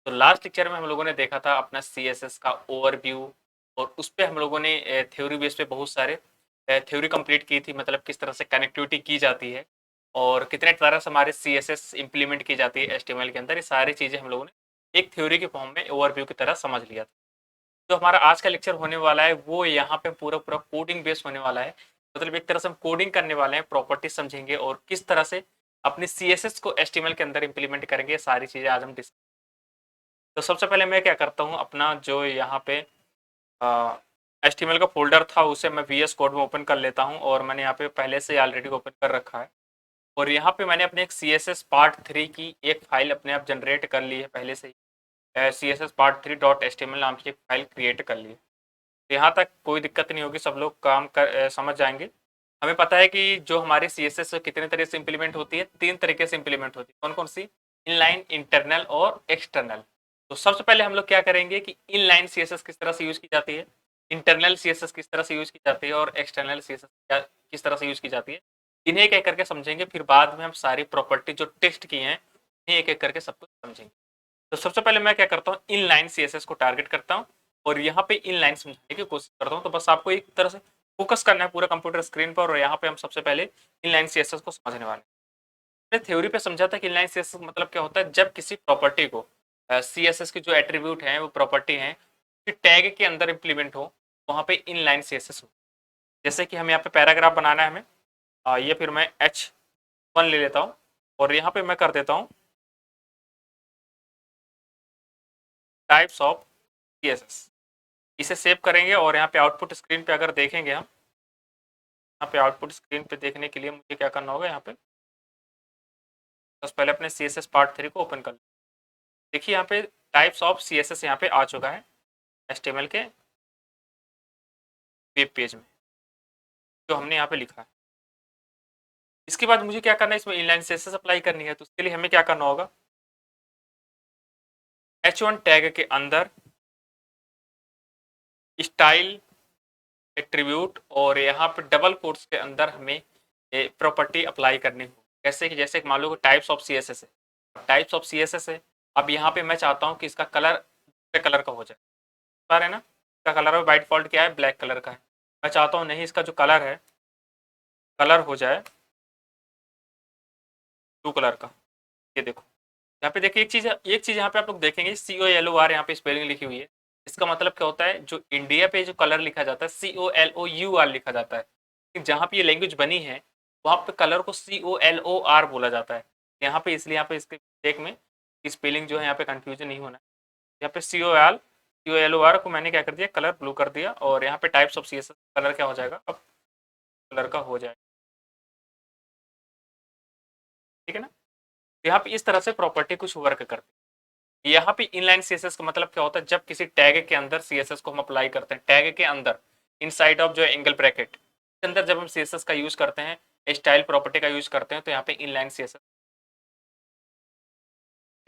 तो last lecture में हम लोगों ने देखा था अपना CSS का ओवरव्यू, और उस पे हम लोगों ने थ्योरी बेस पे बहुत सारे थ्योरी कंप्लीट की थी, मतलब किस तरह से कनेक्टिविटी की जाती है और कितने तरह से हमारे CSS इंप्लीमेंट की जाती है HTML के अंदर। ये सारी चीज़ें हम लोगों ने एक थ्योरी के फॉर्म में ओवरव्यू की तरह समझ लिया था। जो हमारा आज का लेक्चर होने वाला है वो यहाँ पे पूरा पूरा कोडिंग बेस होने वाला है। मतलब एक तरह से हम कोडिंग करने वाले हैं, प्रॉपर्टी समझेंगे और किस तरह से अपनी CSS को HTML के अंदर इंप्लीमेंट करेंगे, ये सारी चीज़ें आज हम डिस्कस। तो सबसे पहले मैं क्या करता हूँ, अपना जो यहाँ पे HTML का फोल्डर था उसे मैं VS कोड में ओपन कर लेता हूँ, और मैंने यहाँ पे पहले से ऑलरेडी ओपन कर रखा है। और यहाँ पे मैंने अपने एक CSS पार्ट 3 की एक फाइल अपने आप जनरेट कर ली है पहले से ही। CSS पार्ट 3 डॉट HTML नाम की एक फाइल क्रिएट कर ली है। यहाँ तक कोई दिक्कत नहीं होगी, सब लोग काम कर समझ जाएंगे। हमें पता है कि जो हमारी CSS कितने तरीके से इंप्लीमेंट होती है, 3 तरीके से इंप्लीमेंट होती है। कौन कौन सी? इनलाइन, इंटरनल और एक्सटर्नल। तो सबसे पहले हम लोग क्या करेंगे कि इनलाइन CSS किस तरह से यूज की जाती है, इंटरनल CSS किस तरह से यूज की जाती है और एक्सटर्नल CSS किस तरह से यूज की जाती है, इन्हें एक एक करके समझेंगे। फिर बाद में हम सारी प्रॉपर्टी जो टेस्ट की हैं इन्हें एक एक करके सब कुछ समझेंगे। तो सबसे पहले मैं क्या करता हूँ, इनलाइन CSS को टारगेट करता हूँ और यहाँ पे इनलाइन समझाने की कोशिश करता हूँ। तो बस आपको एक तरह से फोकस करना है पूरा कंप्यूटर स्क्रीन पर, और यहाँ पे हम सबसे पहले इनलाइन CSS को समझने वाले हैं। मैंने थ्योरी पे समझा था कि इनलाइन CSS मतलब क्या होता है, जब किसी प्रॉपर्टी को CSS की जो एट्रीब्यूट है वो प्रॉपर्टी है टैग के अंदर इंप्लीमेंट हो, वहाँ पे इनलाइन CSS हो। जैसे कि हम यहाँ पे पैराग्राफ बनाना है हमें, ये फिर मैं H1 ले लेता हूँ और यहाँ पे मैं कर देता हूँ टाइप्स ऑफ CSS। इसे सेव करेंगे और यहाँ पे आउटपुट स्क्रीन पे अगर देखेंगे हम, यहाँ पे आउटपुट स्क्रीन पे देखने के लिए मुझे क्या करना होगा, यहाँ पे बस पहले अपने CSS पार्ट 3 को ओपन कर लें। देखिए यहाँ पे टाइप्स ऑफ CSS यहाँ पे आ चुका है HTML के वेब पेज में, जो हमने यहाँ पे लिखा है। इसके बाद मुझे क्या करना है, इसमें इनलाइन CSS अप्लाई करनी है। तो उसके लिए हमें क्या करना होगा, H1 टैग के अंदर स्टाइल एट्रीब्यूट और यहाँ पे डबल कोट्स के अंदर हमें प्रॉपर्टी अप्लाई करनी होगी। कैसे कि जैसे मान लो टाइप्स ऑफ CSS है, टाइप्स ऑफ CSS है। अब यहाँ पे मैं चाहता हूँ कि इसका कलर दूसरे कलर का हो जाए, पर है ना, इसका कलर बाय डिफॉल्ट क्या है, ब्लैक कलर का है। मैं चाहता हूँ नहीं, इसका जो कलर है कलर हो जाए ब्लू कलर का। ये देखो यहाँ पे देखिए एक चीज यहाँ पे आप लोग देखेंगे COLOR यहाँ पे स्पेलिंग लिखी हुई है। इसका मतलब क्या होता है, जो इंडिया पे जो कलर लिखा जाता है COLOUR लिखा जाता है, जहाँ पे ये लैंग्वेज बनी है वहाँ पे कलर को COLOR बोला जाता है। यहाँ पे इसलिए यहाँ पे इसके टेक में स्पेलिंग जो है यहाँ पे कंफ्यूजन नहीं होना है। यहाँ पे COLOR को मैंने क्या कर दिया, कलर ब्लू कर दिया, और यहाँ पे टाइप्स ऑफ CSS कलर क्या हो जाएगा, अब कलर का हो जाएगा। ठीक है ना। यहाँ पे इस तरह से प्रॉपर्टी कुछ वर्क करती है। यहाँ पे इनलाइन CSS का मतलब क्या होता है, जब किसी टैग के अंदर CSS को हम अप्लाई करते हैं, टैग के अंदर इनसाइड ऑफ जो है एंगल ब्रैकेट के अंदर जब हम CSS का यूज करते हैं, स्टाइल प्रॉपर्टी का यूज करते हैं, तो यहाँ पे इनलाइन CSS।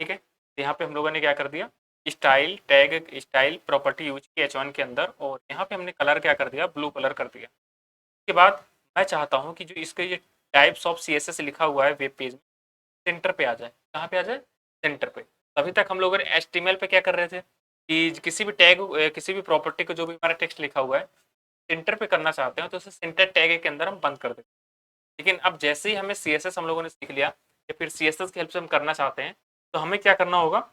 ठीक है, तो यहाँ पे हम लोगों ने क्या कर दिया, style tag style property use की H1 के अंदर, और यहाँ पे हमने कलर क्या कर दिया, ब्लू कलर कर दिया। उसके बाद मैं चाहता हूँ कि जो इसके ये टाइप्स ऑफ CSS लिखा हुआ है वेब पेज में, सेंटर पे आ जाए। कहाँ पे आ जाए, सेंटर पे। अभी तक हम लोगों ने HTML पे क्या कर रहे थे कि किसी भी टैग किसी भी प्रॉपर्टी को जो भी हमारा टेक्स्ट लिखा हुआ है सेंटर पे करना चाहते हैं तो उसे सेंटर टैग के अंदर हम बंद कर देते हैं। लेकिन अब जैसे ही हमें CSS हम लोगों ने सीख लिया या फिर CSS की हेल्प से हम करना चाहते हैं, तो हमें क्या करना होगा,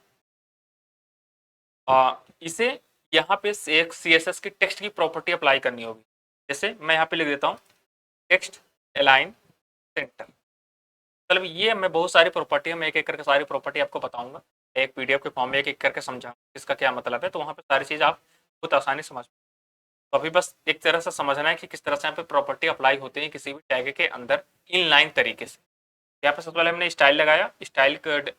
इसे यहाँ पे एक CSS की टेक्स्ट की प्रॉपर्टी अप्लाई करनी होगी। जैसे मैं यहाँ पे लिख देता हूँ टेक्स्ट अलाइन सेंटर। मतलब ये मैं बहुत सारी प्रॉपर्टी है, मैं एक एक करके सारी प्रॉपर्टी आपको बताऊंगा, एक PDF के फॉर्म में एक एक करके समझा इसका क्या मतलब है, तो वहाँ पे सारी चीज़ आप बहुत आसानी समझ। तो अभी बस एक तरह से समझना है कि किस तरह से यहाँ पे प्रॉपर्टी अप्लाई होती है किसी भी टैग के अंदर इनलाइन तरीके से। यहाँ पे सबसे पहले हमने स्टाइल लगाया, स्टाइल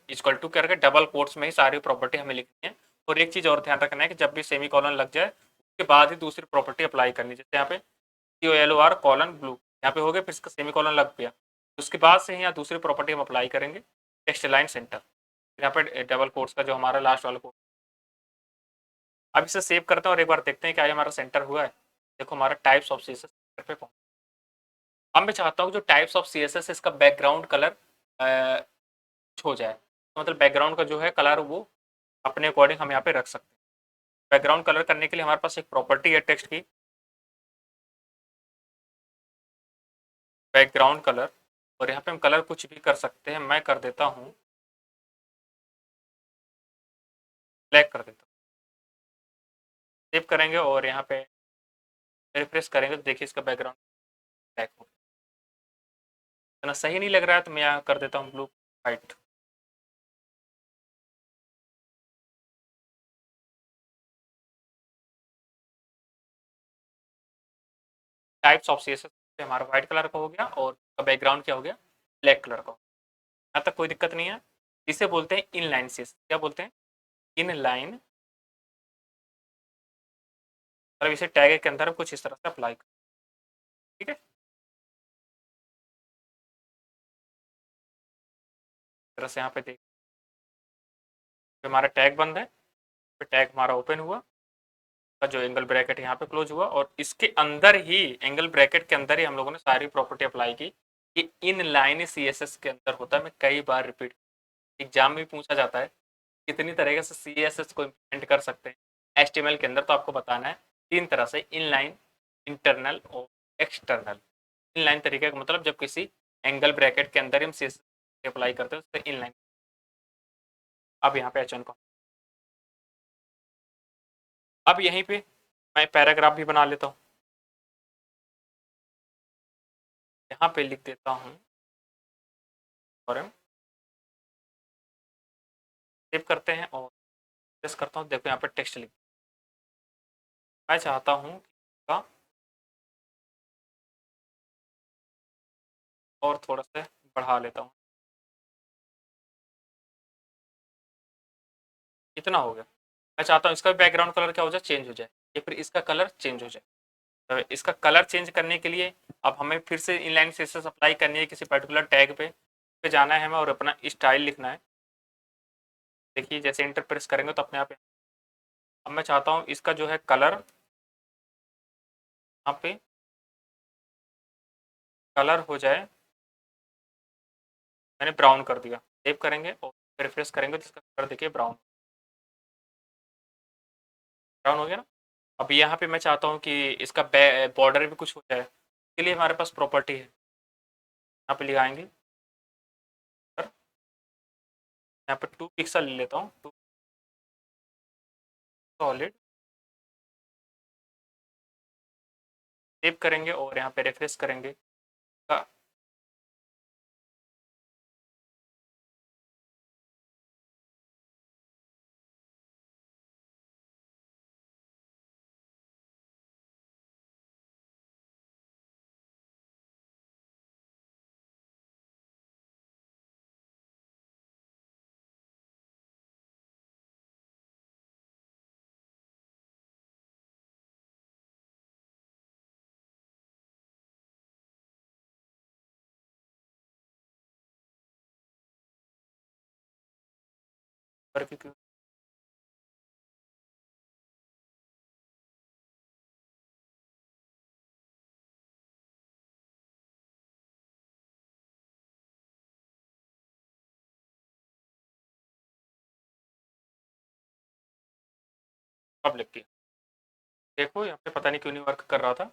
इक्वल टू करके डबल कोट्स में ही सारी प्रॉपर्टी हमें लिखनी है। और एक चीज़ और ध्यान रखना है कि जब भी सेमी कॉलन लग जाए उसके बाद ही दूसरी प्रॉपर्टी अप्लाई करनी। जैसे यहाँ पे COLOR कॉलन ब्लू यहाँ पे हो गया, फिर इसका सेमी कॉलन लग गया, उसके बाद से ही यहाँ दूसरी प्रॉपर्टी हम अप्लाई करेंगे टेक्स्ट लाइन सेंटर। यहाँ पे डबल कोट्स का जो हमारा लास्ट वाला कोट। अब इसे सेव करते हैं और एक बार देखते हैं क्या हमारा सेंटर हुआ है। देखो हमारा टाइप्स ऑफ CSS सेंटर पे पहुंच। अब मैं चाहता हूँ जो टाइप्स ऑफ CSS इसका बैकग्राउंड कलर हो जाए, तो मतलब बैकग्राउंड का जो है कलर वो अपने अकॉर्डिंग हम यहाँ पे रख सकते हैं। बैकग्राउंड कलर करने के लिए हमारे पास एक प्रॉपर्टी है टेक्स्ट की, बैकग्राउंड कलर, और यहाँ पे हम कलर कुछ भी कर सकते हैं। मैं कर देता हूँ ब्लैक कर देता हूँ। सेव करेंगे और यहाँ पे रिफ्रेश करेंगे तो देखिए इसका बैकग्राउंड ब्लैक हो गया। इतना सही नहीं लग रहा है तो मैं यहाँ कर देता हूँ blue white. Types of CSS हमारा व्हाइट कलर का हो गया और बैकग्राउंड क्या हो गया, ब्लैक कलर का। यहाँ तक कोई दिक्कत नहीं है। इसे बोलते हैं इनलाइन सीएसएस। क्या बोलते हैं, इनलाइन। मतलब इसे टैग के अंदर हम कुछ इस तरह से अप्लाई करें, ठीक है। इस तरह से यहाँ पे देख, हमारा टैग बंद है, फिर टैग हमारा ओपन हुआ, का जो एंगल ब्रैकेट यहाँ पे क्लोज हुआ, और इसके अंदर ही एंगल ब्रैकेट के अंदर ही हम लोगों ने सारी प्रॉपर्टी अप्लाई की। कि इन लाइन सीएसएस के अंदर होता है, मैं कई बार रिपीट, एग्जाम में पूछा जाता है कितनी तरीके से सीएसएस को इम्प्लीमेंट कर सकते हैं एचटीएमएल के अंदर। तो आपको बताना है तीन तरह से, इनलाइन, इंटरनल और एक्सटर्नल। इनलाइन तरीके का मतलब जब किसी एंगल ब्रैकेट के अंदर हम सीएसएस अप्लाई करते हैं उससे इनलाइन। अब यहाँ पे एच1 को, अब यहीं पे मैं पैराग्राफ भी बना लेता हूँ। यहाँ पे लिख देता हूँ फॉर्म, सेव करते हैं और प्रेस करता हूँ। देखो यहाँ पे टेक्स्ट लिख, मैं चाहता हूँ का और थोड़ा सा बढ़ा लेता हूँ, इतना हो गया। मैं चाहता हूँ इसका बैकग्राउंड कलर क्या हो जाए, चेंज हो जाए, या फिर इसका कलर चेंज हो जाए। तो इसका कलर चेंज करने के लिए अब हमें फिर से इनलाइन सीएसएस अप्लाई करनी है किसी पर्टिकुलर टैग पे जाना है हमें और अपना स्टाइल लिखना है। देखिए जैसे इंटर प्रेस करेंगे तो अपने आप, अब मैं चाहता हूँ इसका जो है कलर, यहाँ पे कलर हो जाए, मैंने ब्राउन कर दिया। सेव करेंगे और रिफ्रेश करेंगे तो इसका कलर देखिए ब्राउन, ब्राउन हो गया ना। अब यहाँ पे मैं चाहता हूँ कि इसका बॉर्डर भी कुछ हो जाए, इसके लिए हमारे पास प्रॉपर्टी है, यहाँ पे लगाएंगे, यहाँ पे 2 पिक्सल ले लेता हूँ, 2 सॉलिड, सेव करेंगे और यहाँ पे रिफ्रेश करेंगे का, क्यों पब्लिक की, देखो यहाँ पे पता नहीं क्यों नहीं वर्क कर रहा था।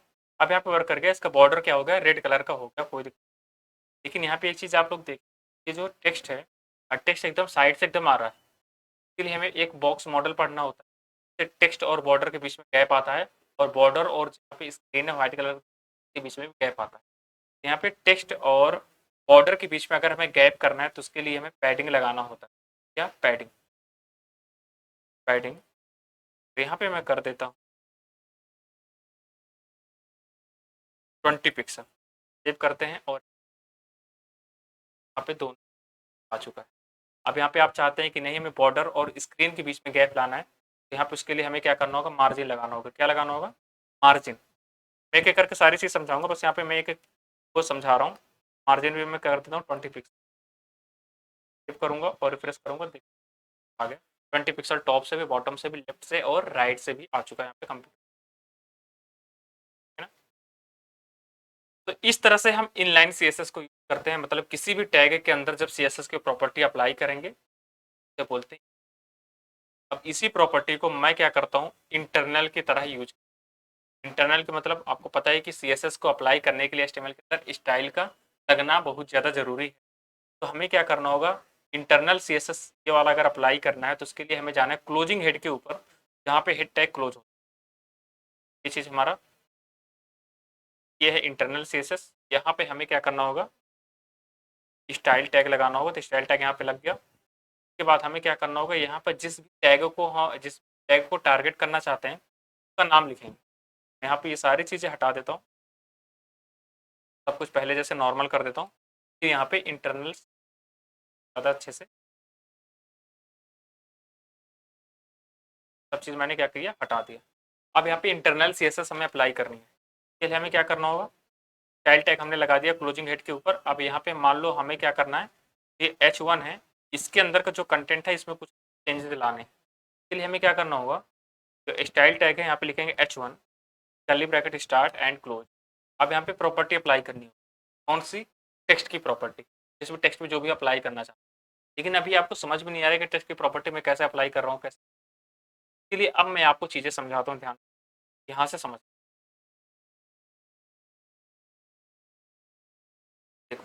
अब यहाँ पे वर्क कर गया, इसका बॉर्डर क्या हो गया, रेड कलर का हो गया, कोई दिक्कत। लेकिन यहाँ पे एक चीज़ आप लोग देखिए, ये जो टेक्स्ट है, टेक्स्ट एकदम साइड से एकदम आ रहा है, इसके लिए हमें एक बॉक्स मॉडल पढ़ना होता है। टेक्स्ट और बॉर्डर के बीच में गैप आता है, और बॉर्डर और जहाँ पे स्क्रीन है व्हाइट कलर के बीच में भी गैप आता है। यहाँ पे टेक्स्ट और बॉर्डर के बीच में अगर हमें गैप करना है तो उसके लिए हमें पैडिंग लगाना होता है। क्या, पैडिंग, पैडिंग। तो यहाँ पे मैं कर देता हूँ 20 पिक्सल, सेव करते हैं और यहाँ पे दोनों आ चुका है। अब यहाँ पे आप चाहते हैं कि नहीं हमें बॉर्डर और स्क्रीन के बीच में गैप लाना है, तो यहाँ पे उसके लिए हमें क्या करना होगा, मार्जिन लगाना होगा। क्या लगाना होगा, मार्जिन। मैं एक एक करके सारी चीज़ समझाऊंगा, बस यहाँ पे मैं एक एक को समझा रहा हूँ। मार्जिन भी मैं कर देता हूँ 20 पिक्सल, सेव करूँगा और रिफ्रेश करूँगा, आ गया 20 पिक्सल। टॉप से भी, बॉटम से भी, लेफ्ट से और राइट से भी आ चुका है यहाँ पे कंप्लीट, है ना। तो इस तरह से हम इनलाइन सीएसएस को यूज करते हैं, मतलब किसी भी टैग के अंदर जब सीएसएस की प्रॉपर्टी अप्लाई करेंगे तो बोलते हैं अब इसी प्रॉपर्टी को मैं क्या करता हूँ, इंटरनल की तरह यूज। इंटरनल के मतलब आपको पता है कि सीएसएस को अप्लाई करने के लिए एचटीएमएल के अंदर स्टाइल का लगना बहुत ज़्यादा ज़रूरी है। तो हमें क्या करना होगा, इंटरनल सीएसएस ये वाला अगर अप्लाई करना है तो उसके लिए हमें जाना है क्लोजिंग हेड के ऊपर, जहाँ पे हेड टैग क्लोज हो। ये चीज़ हमारा ये है इंटरनल सीएसएस। यहाँ पे हमें क्या करना होगा, स्टाइल टैग लगाना होगा। तो स्टाइल टैग यहाँ पे लग गया। उसके बाद हमें क्या करना होगा, यहाँ पर जिस टैग को हाँ जिस टैग को टारगेट करना चाहते हैं उसका नाम लिखेंगे। यहाँ पे ये सारी चीज़ें हटा देता हूँ, सब कुछ पहले जैसे नॉर्मल कर देता हूँ। फिर यहाँ पे इंटरनल ज़्यादा अच्छे से सब चीज़ मैंने क्या किया, हटा दिया। अब यहाँ पे इंटरनल सीएसएस हमें अप्लाई करनी है। इसके लिए हमें क्या करना होगा, स्टाइल टैग हमने लगा दिया क्लोजिंग हेड के ऊपर। अब यहाँ पे मान लो हमें क्या करना है, ये H1 है, इसके अंदर का जो कंटेंट है इसमें कुछ चेंजेस लाने हैं। इसके लिए हमें क्या करना होगा, जो स्टाइल टैग है यहाँ पे लिखेंगे H1 curly bracket start and close. अब यहाँ पे प्रॉपर्टी अप्लाई करनी होगी। कौन सी, टेक्स्ट की प्रॉपर्टी, जिसमें टेक्स्ट में जो भी अप्लाई करना चाहते हैं। लेकिन अभी आपको समझ में नहीं आ रहा है कि टेक्स्ट की प्रॉपर्टी में कैसे अप्लाई कर रहा हूँ कैसे। इसलिए अब मैं आपको चीज़ें समझाता हूँ, ध्यान यहाँ से समझ। देखो,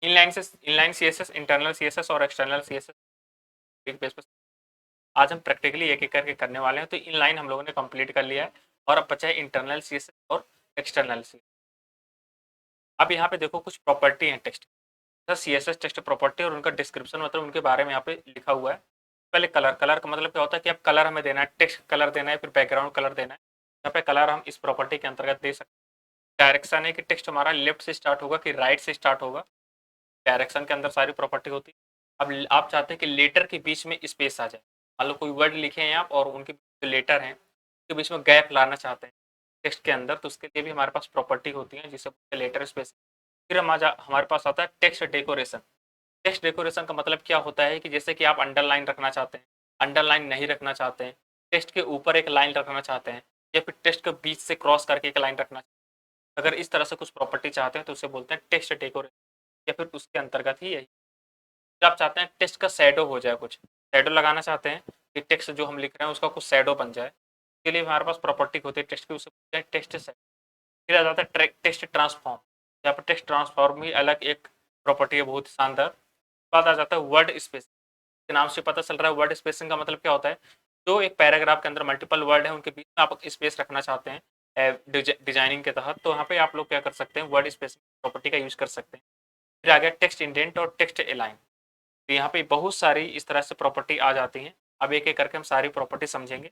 इनलाइन सीएसएस, इंटरनल सीएसएस और एक्सटर्नल सीएसएस एक बेस पर आज हम प्रैक्टिकली एक एक करके करने वाले हैं। तो इनलाइन हम लोगों ने कंप्लीट कर लिया है और अब बचा है इंटरनल सीएसएस और एक्सटर्नल सीएसएस। अब यहाँ पे देखो कुछ प्रॉपर्टी है टेक्स्ट, सीएसएस टेक्स्ट प्रॉपर्टी और उनका डिस्क्रिप्शन मतलब उनके बारे में यहाँ पे लिखा हुआ है। पहले कलर, कलर का मतलब क्या होता है कि अब कलर हमें देना है, टेक्स्ट कलर देना है, फिर बैकग्राउंड कलर देना है। यहाँ पे कलर हम इस प्रॉपर्टी के अंतर्गत दे सकते हैं। डायरेक्शन है कि टेक्स्ट हमारा लेफ्ट से स्टार्ट होगा कि राइट से स्टार्ट होगा, डायरेक्शन के अंदर सारी प्रॉपर्टी होती है। अब आप चाहते हैं कि लेटर के बीच में स्पेस आ जाए, मान लो कोई वर्ड लिखे हैं आप और उनके जो लेटर हैं उसके बीच में गैप लाना चाहते हैं टेक्स्ट के अंदर, तो उसके लिए भी हमारे पास प्रॉपर्टी होती है जिसे लेटर स्पेस। फिर हमारे पास आता है टेक्स्ट डेकोरेशन। टेक्स्ट डेकोरेशन का मतलब क्या होता है कि जैसे कि आप अंडरलाइन रखना चाहते हैं, अंडरलाइन नहीं रखना चाहते हैं, टेक्स्ट के ऊपर एक लाइन रखना चाहते हैं, या फिर टेक्स्ट के बीच से क्रॉस करके एक लाइन रखना चाहते हैं। अगर इस तरह से कुछ प्रॉपर्टी चाहते हैं तो उसे बोलते हैं टेक्स्ट डेकोरेशन, या फिर उसके अंतर्गत ही यही। आप चाहते हैं टेक्स्ट का शैडो हो जाए, कुछ शैडो लगाना चाहते हैं कि टेक्स्ट जो हम लिख रहे हैं उसका कुछ शैडो बन जाए, इसके लिए हमारे पास प्रॉपर्टी होती है टेक्स्ट की, उसे बोलते हैं टेक्स्ट शैडो। फिर आ जाता है टेक्स्ट ट्रांसफॉर्म। यहाँ पर टेक्स्ट ट्रांसफॉर्म भी अलग एक प्रॉपर्टी है, बहुत शानदार। बात आ जाता है वर्ड स्पेस के नाम से पता चल रहा है। वर्ड स्पेसिंग का मतलब क्या होता है, जो एक पैराग्राफ के अंदर मल्टीपल वर्ड है उनके बीच में आप स्पेस रखना चाहते हैं डिजाइनिंग के तहत, तो यहाँ पे आप लोग क्या कर सकते हैं, वर्ड स्पेसिंग प्रॉपर्टी का यूज कर सकते हैं। फिर आ गया टेक्स्ट इंडेंट और टेक्स्ट एलाइन। तो यहाँ पे बहुत सारी इस तरह से प्रॉपर्टी आ जाती हैं। अब एक एक करके हम सारी प्रॉपर्टी समझेंगे,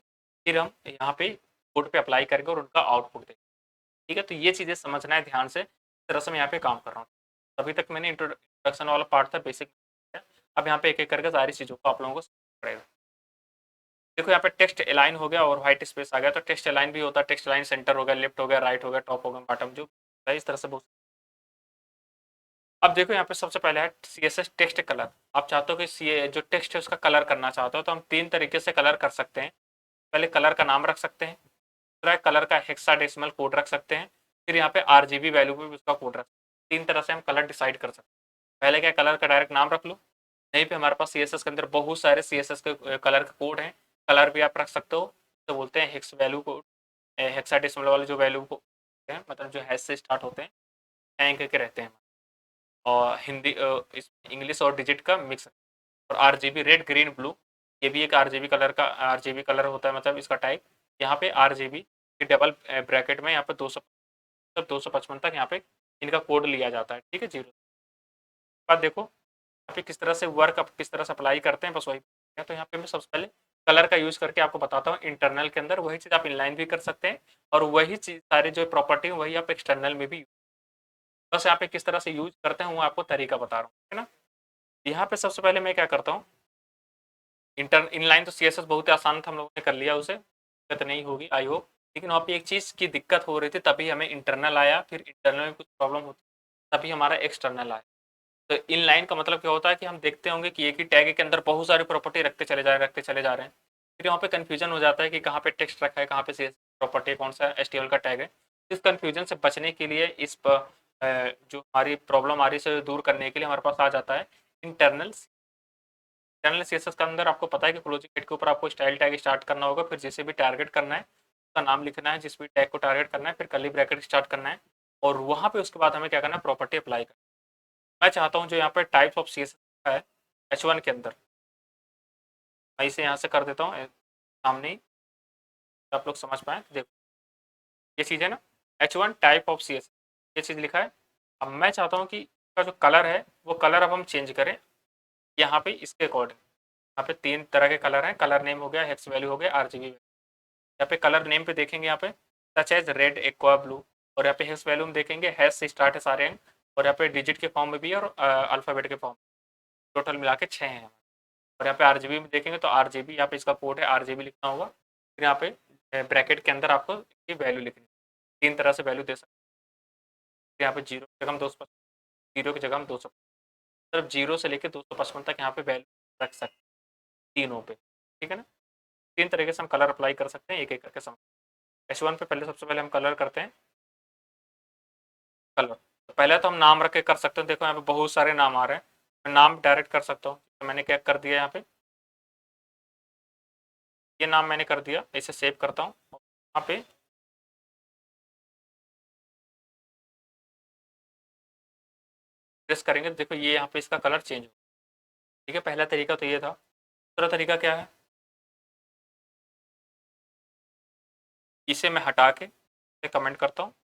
फिर हम यहाँ पे कोड पे अप्लाई करेंगे और उनका आउटपुट देंगे। ठीक है, तो ये चीज़ें समझना है ध्यान से, इस तरह से मैं यहाँ पे काम कर रहा हूँ। अभी तक मैंने इंट्रोडक्शन वाला पार्ट था बेसिक, अब यहाँ पे एक एक करके सारी चीज़ों को आप लोगों को समझना पड़ेगा। देखो यहाँ पे टेक्स्ट अलाइन हो गया और व्हाइट स्पेस आ गया, तो टेक्स्ट अलाइन भी होता है, टेक्स्ट अलाइन सेंटर हो गया, लेफ्ट हो गया, राइट हो गया, टॉप हो गया, बॉटम, जो इस तरह से बहुत। अब देखो यहाँ पे सबसे पहले है सीएसएस टेक्स्ट कलर। आप चाहते हो कि सी जो टेक्स्ट है उसका कलर करना चाहते हो तो हम तीन तरीके से कलर कर सकते हैं। पहले कलर का नाम रख सकते हैं, दूसरा कलर का हेक्साडेसिमल कोड रख सकते हैं, फिर यहाँ पे आरजीबी वैल्यू पे भी उसका कोड रख सकते हैं। तीन तरह से हम कलर डिसाइड कर सकते हैं। पहले क्या, कलर का डायरेक्ट नाम रख लो। यहीं पे हमारे पास सीएसएस के अंदर बहुत सारे सीएसएस के कलर का कोड हैं, कलर भी आप रख सकते हो। तो बोलते हैं हेक्स वैल्यू कोड, हेक्साडेसिमल वाले जो वैल्यू को हैं, मतलब जो हैश से स्टार्ट होते हैं, एंक के रहते हैं। और हिंदी इस इंग्लिश और डिजिट का मिक्स। और आरजीबी रेड ग्रीन ब्लू, ये भी एक आरजीबी कलर का आरजीबी कलर होता है, मतलब इसका टाइप। यहाँ पे आरजीबी की डबल ब्रैकेट में यहाँ पे 200 मतलब 255 तक यहाँ पे इनका कोड लिया जाता है। ठीक है, जीरो। बाद देखो यहाँ पे किस तरह से वर्क किस तरह से अप्लाई करते हैं, बस वही। तो यहाँ पे मैं सबसे पहले कलर का यूज करके आपको बताता हूँ। इंटरनल के अंदर वही चीज़ आप इनलाइन भी कर सकते हैं, और वही चीज़ सारी जो प्रॉपर्टी है वही आप एक्सटर्नल में भी, बस यहाँ पे किस तरह से यूज करते हैं वो आपको तरीका बता रहा हूँ, है ना। यहाँ पे सबसे पहले मैं क्या करता हूँ, इनलाइन तो सीएसएस बहुत ही आसान था, हम लोगों ने कर लिया, उसे दिक्कत नहीं होगी आई होप। लेकिन वहाँ पे एक चीज़ की दिक्कत हो रही थी, तभी हमें इंटरनल आया, फिर इंटरनल में कुछ प्रॉब्लम होती, तभी हमारा एक्सटर्नल आया। तो इनलाइन का मतलब क्या होता है कि हम देखते होंगे कि एक ही टैग के अंदर बहुत सारी प्रॉपर्टी रखते चले जा रहे हैं। फिर वहाँ पे कन्फ्यूजन हो जाता है कि कहाँ पे टेक्स्ट रखा है, कहाँ पे सीएसएस प्रॉपर्टी, कौन सा एचटीएमएल का टैग है। इस कन्फ्यूजन से बचने के लिए जो हमारी प्रॉब्लम आ रही है इसे दूर करने के लिए हमारे पास आ जाता है इंटरनल। जनरल सीएसएस के अंदर आपको पता है कि क्लोजिंग हेड के ऊपर आपको स्टाइल टैग स्टार्ट करना होगा, फिर जिसे भी टारगेट करना है उसका नाम लिखना है, जिस भी टैग को टारगेट करना है, फिर कर्ली ब्रैकेट स्टार्ट करना है, और वहाँ पे उसके बाद हमें क्या करना है, प्रॉपर्टी अप्लाई करना है। मैं चाहता हूँ जो यहाँ पे टाइप्स ऑफ सीएसएस है H1 के अंदर, मैं इसे यहाँ से कर देता हूँ सामने ही, आप लोग समझ पाए। देखो ये चीज़ है ना, H1 टाइप ऑफ सीएसएस, ये चीज़ लिखा है। अब मैं चाहता हूँ कि इसका जो कलर है वो कलर अब हम चेंज करें यहाँ पे इसके अकॉर्डिंग। यहाँ पे 3 तरह के कलर हैं, कलर नेम हो गया, हेक्स वैल्यू हो गया, आरजीबी। यहाँ पे कलर नेम पे देखेंगे यहाँ पे such as red, aqua blue, और यहाँ पे हेक्स वैल्यू में देखेंगे हैश से स्टार्ट है सारे अंक, और यहाँ पे डिजिट के फॉर्म में भी और अल्फ़ाबेट के फॉर्म, टोटल मिला के 6 हैं। और यहाँ पे आरजीबी में देखेंगे तो आरजीबी यहाँ पे इसका कोड है, आरजीबी लिखना होगा, फिर यहाँ पे ब्रैकेट के अंदर आपको इसकी वैल्यू लिखनी है। 3 तरह से वैल्यू दे सकते हैं। यहाँ पे जीरो की जगह हम 255, जीरो की जगह हम 200, सिर्फ जीरो से लेकर 255 तक यहाँ पे वैल्यू रख सकते हैं तीनों पे, ठीक है ना। 3 तरीके से हम कलर अप्लाई कर सकते हैं, एक एक करके समझ। H1 पे पहले सबसे पहले हम कलर करते हैं, कलर तो पहले तो हम नाम रख के कर सकते हैं। देखो यहाँ पे बहुत सारे नाम आ रहे हैं, मैं नाम डायरेक्ट कर सकता हूँ। तो मैंने क्या कर दिया, यहाँ पे ये नाम मैंने कर दिया, इसे सेव करता हूँ। यहाँ पे प्रेस करेंगे तो देखो ये यहाँ पे इसका कलर चेंज हो, ठीक है। पहला तरीका तो ये था। दूसरा तरीका क्या है, इसे मैं हटा के कमेंट करता हूँ,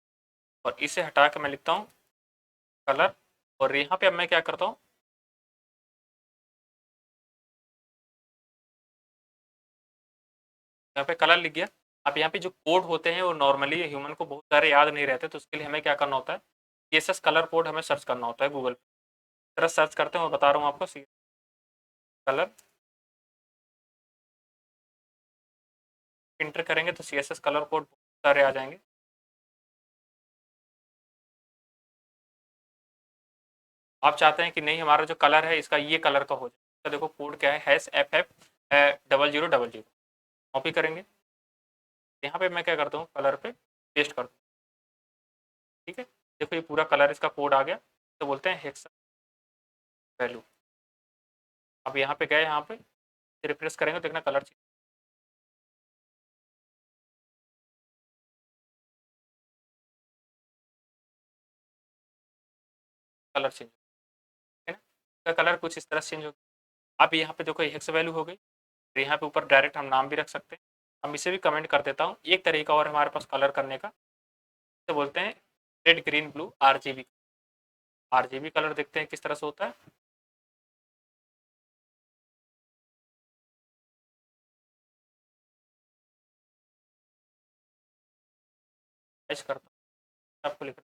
और इसे हटा के मैं लिखता हूँ कलर, और यहाँ पे अब मैं क्या करता हूँ, यहाँ पे कलर लिख गया। अब यहाँ पे जो कोड होते हैं वो नॉर्मली ह्यूमन को बहुत सारे याद नहीं रहते, तो उसके लिए हमें क्या करना होता है, CSS कलर कोड हमें सर्च करना होता है गूगल पे। तरह सर्च करते हैं, मैं बता रहा हूँ आपको, कलर इंटर करेंगे तो CSS कलर कोड बहुत सारे आ जाएंगे। आप चाहते हैं कि नहीं हमारा जो कलर है इसका ये कलर का हो जाए, तो देखो कोड क्या है, HFF0000, कॉपी करेंगे। यहाँ पे मैं क्या करता हूँ, कलर पे पेस्ट करता हूँ, ठीक है। देखो ये पूरा कलर इसका कोड आ गया, तो बोलते हैं हेक्सा वैल्यू। अब यहाँ पे गए, यहाँ पे रिफ्रेश करेंगे तो देखना कलर चेंज, कलर चेंज है ना, इसका कलर कुछ इस तरह से चेंज हो गया। अब यहाँ पे देखो हेक्स वैल्यू हो गई, तो यहाँ पे ऊपर डायरेक्ट हम नाम भी रख सकते हैं। हम इसे भी कमेंट कर देता हूँ। एक तरीका और हमारे पास कलर करने का, तो बोलते हैं red green blue RGB. RGB colour देखते हैं किस तरह से होता है। मैच करता हूँ आपको लिख,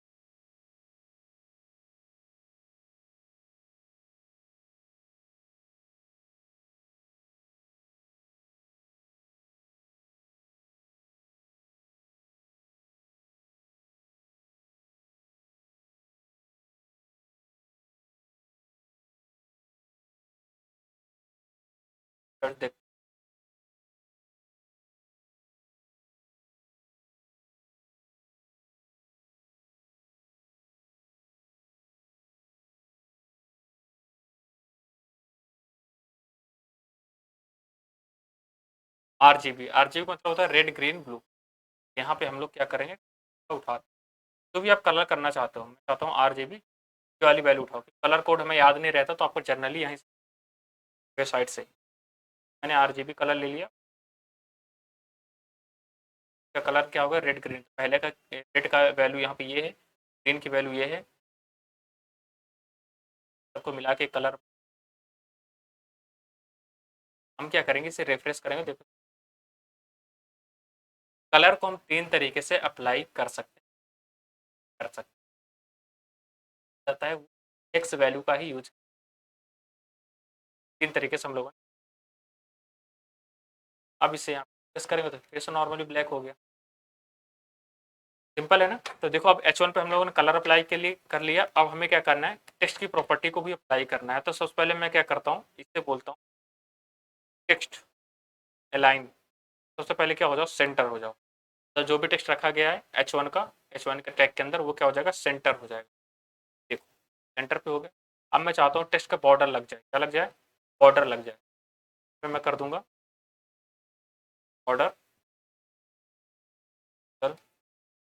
देख आरजीबी, आरजीबी का मतलब होता है रेड ग्रीन ब्लू। यहाँ पे हम लोग क्या करेंगे, उठा, जो भी आप कलर करना चाहते हो, मैं चाहता हूँ आरजीबी वाली वैल्यू उठाओ। कलर कोड हमें याद नहीं रहता, तो आपको जनरली यहीं वेबसाइट से मैंने आरजीबी कलर ले लिया। का कलर क्या होगा, रेड ग्रीन। पहले का रेड का वैल्यू यहाँ पे ये है, ग्रीन की वैल्यू ये है, सबको मिला के कलर। हम क्या करेंगे, इसे रिफ्रेश करेंगे। देखो कलर को हम 3 तरीके से अप्लाई कर सकते हैं, कर सकते जाता है, एक्स वैल्यू का ही यूज 3 तरीके से हम लोग। अब इसे यहाँ प्रेस करेंगे तो फिर से नॉर्मली ब्लैक हो गया, सिंपल है ना। तो देखो अब H1 पे हम लोगों ने कलर अप्लाई के लिए कर लिया। अब हमें क्या करना है, टेक्स्ट की प्रॉपर्टी को भी अप्लाई करना है। तो सबसे पहले मैं क्या करता हूँ, इससे बोलता हूँ टेक्स्ट अलाइन, सबसे पहले क्या हो जाओ, सेंटर हो जाओ। तो जो भी टेक्स्ट रखा गया है H1 का, H1 के टैग के अंदर, वो क्या हो जाएगा, सेंटर हो जाएगा। देखो सेंटर पे हो गया। अब मैं चाहता हूँ टेक्स्ट का बॉर्डर लग जाए, क्या लग जाए, बॉर्डर लग जाए। पे मैं कर दूंगा बॉर्डर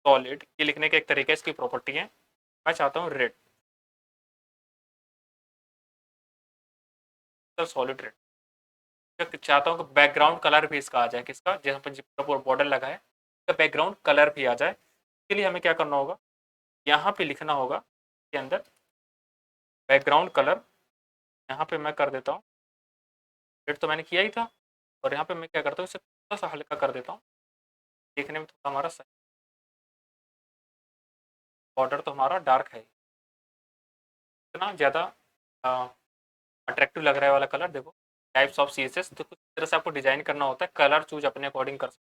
सॉलिड, ये लिखने का एक तरीका है, इसकी प्रॉपर्टी है। मैं चाहता हूँ रेड, सॉलिड रेड। मैं चाहता हूँ कि बैकग्राउंड कलर भी इसका आ जाए, किसका, जहाँ पर जितना बॉर्डर लगा है इसका बैकग्राउंड कलर भी आ जाए। इसके लिए हमें क्या करना होगा, यहाँ पे लिखना होगा के अंदर बैकग्राउंड कलर, यहाँ पे मैं कर देता हूँ रेड, तो मैंने किया ही था। और यहाँ पे मैं क्या करता हूँ, इसे थोड़ा सा हल्का कर देता हूँ, देखने में थोड़ा हमारा सही, बॉर्डर तो हमारा डार्क है, इतना ज़्यादा अट्रैक्टिव लग रहा है वाला कलर। देखो टाइप्स ऑफ सीएसएस, तो कुछ तरह से आपको डिजाइन करना होता है, कलर चूज अपने अकॉर्डिंग कर सकते।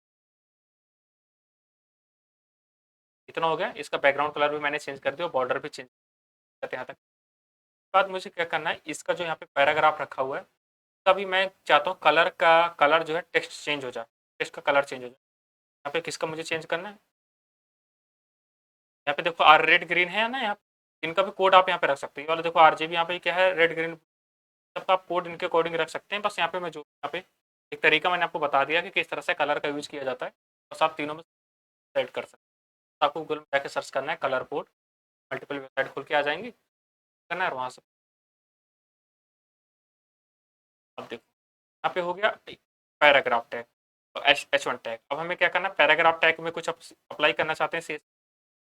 इतना हो गया, इसका बैकग्राउंड कलर भी मैंने चेंज कर दिया, बॉर्डर भी चेंज करते यहाँ तक। बाद मुझे क्या करना है, इसका जो यहाँ पे पैराग्राफ रखा हुआ है, इसका भी मैं चाहता हूँ कलर का, कलर जो है टेक्स्ट चेंज हो जाए, टेक्स्ट का कलर चेंज हो जाए। यहाँ पे किसका मुझे चेंज करना है, यहाँ पे देखो आर रेड ग्रीन है ना, यहाँ इनका भी कोड आप यहाँ पे रख सकते हैं। ये वाला देखो आरजेबी यहाँ पे क्या है, रेड ग्रीन, सबका आप कोड इनके अकॉर्डिंग रख सकते हैं। बस यहाँ पे मैं जो यहाँ पे एक तरीका मैंने आपको बता दिया कि किस तरह से कलर का यूज किया जाता है, बस आप तीनों में सेट कर सकते हैं। आपको गूगल में जाके सर्च करना है कलर कोड, मल्टीपल वेबसाइट खुल के आ जाएंगी, करना है, और वहाँ से अब देखो यहाँ पे हो गया पैराग्राफ टैग, तो H1 टैग। अब हमें क्या करना है, पैराग्राफ टैग में कुछ अप्लाई करना चाहते हैं,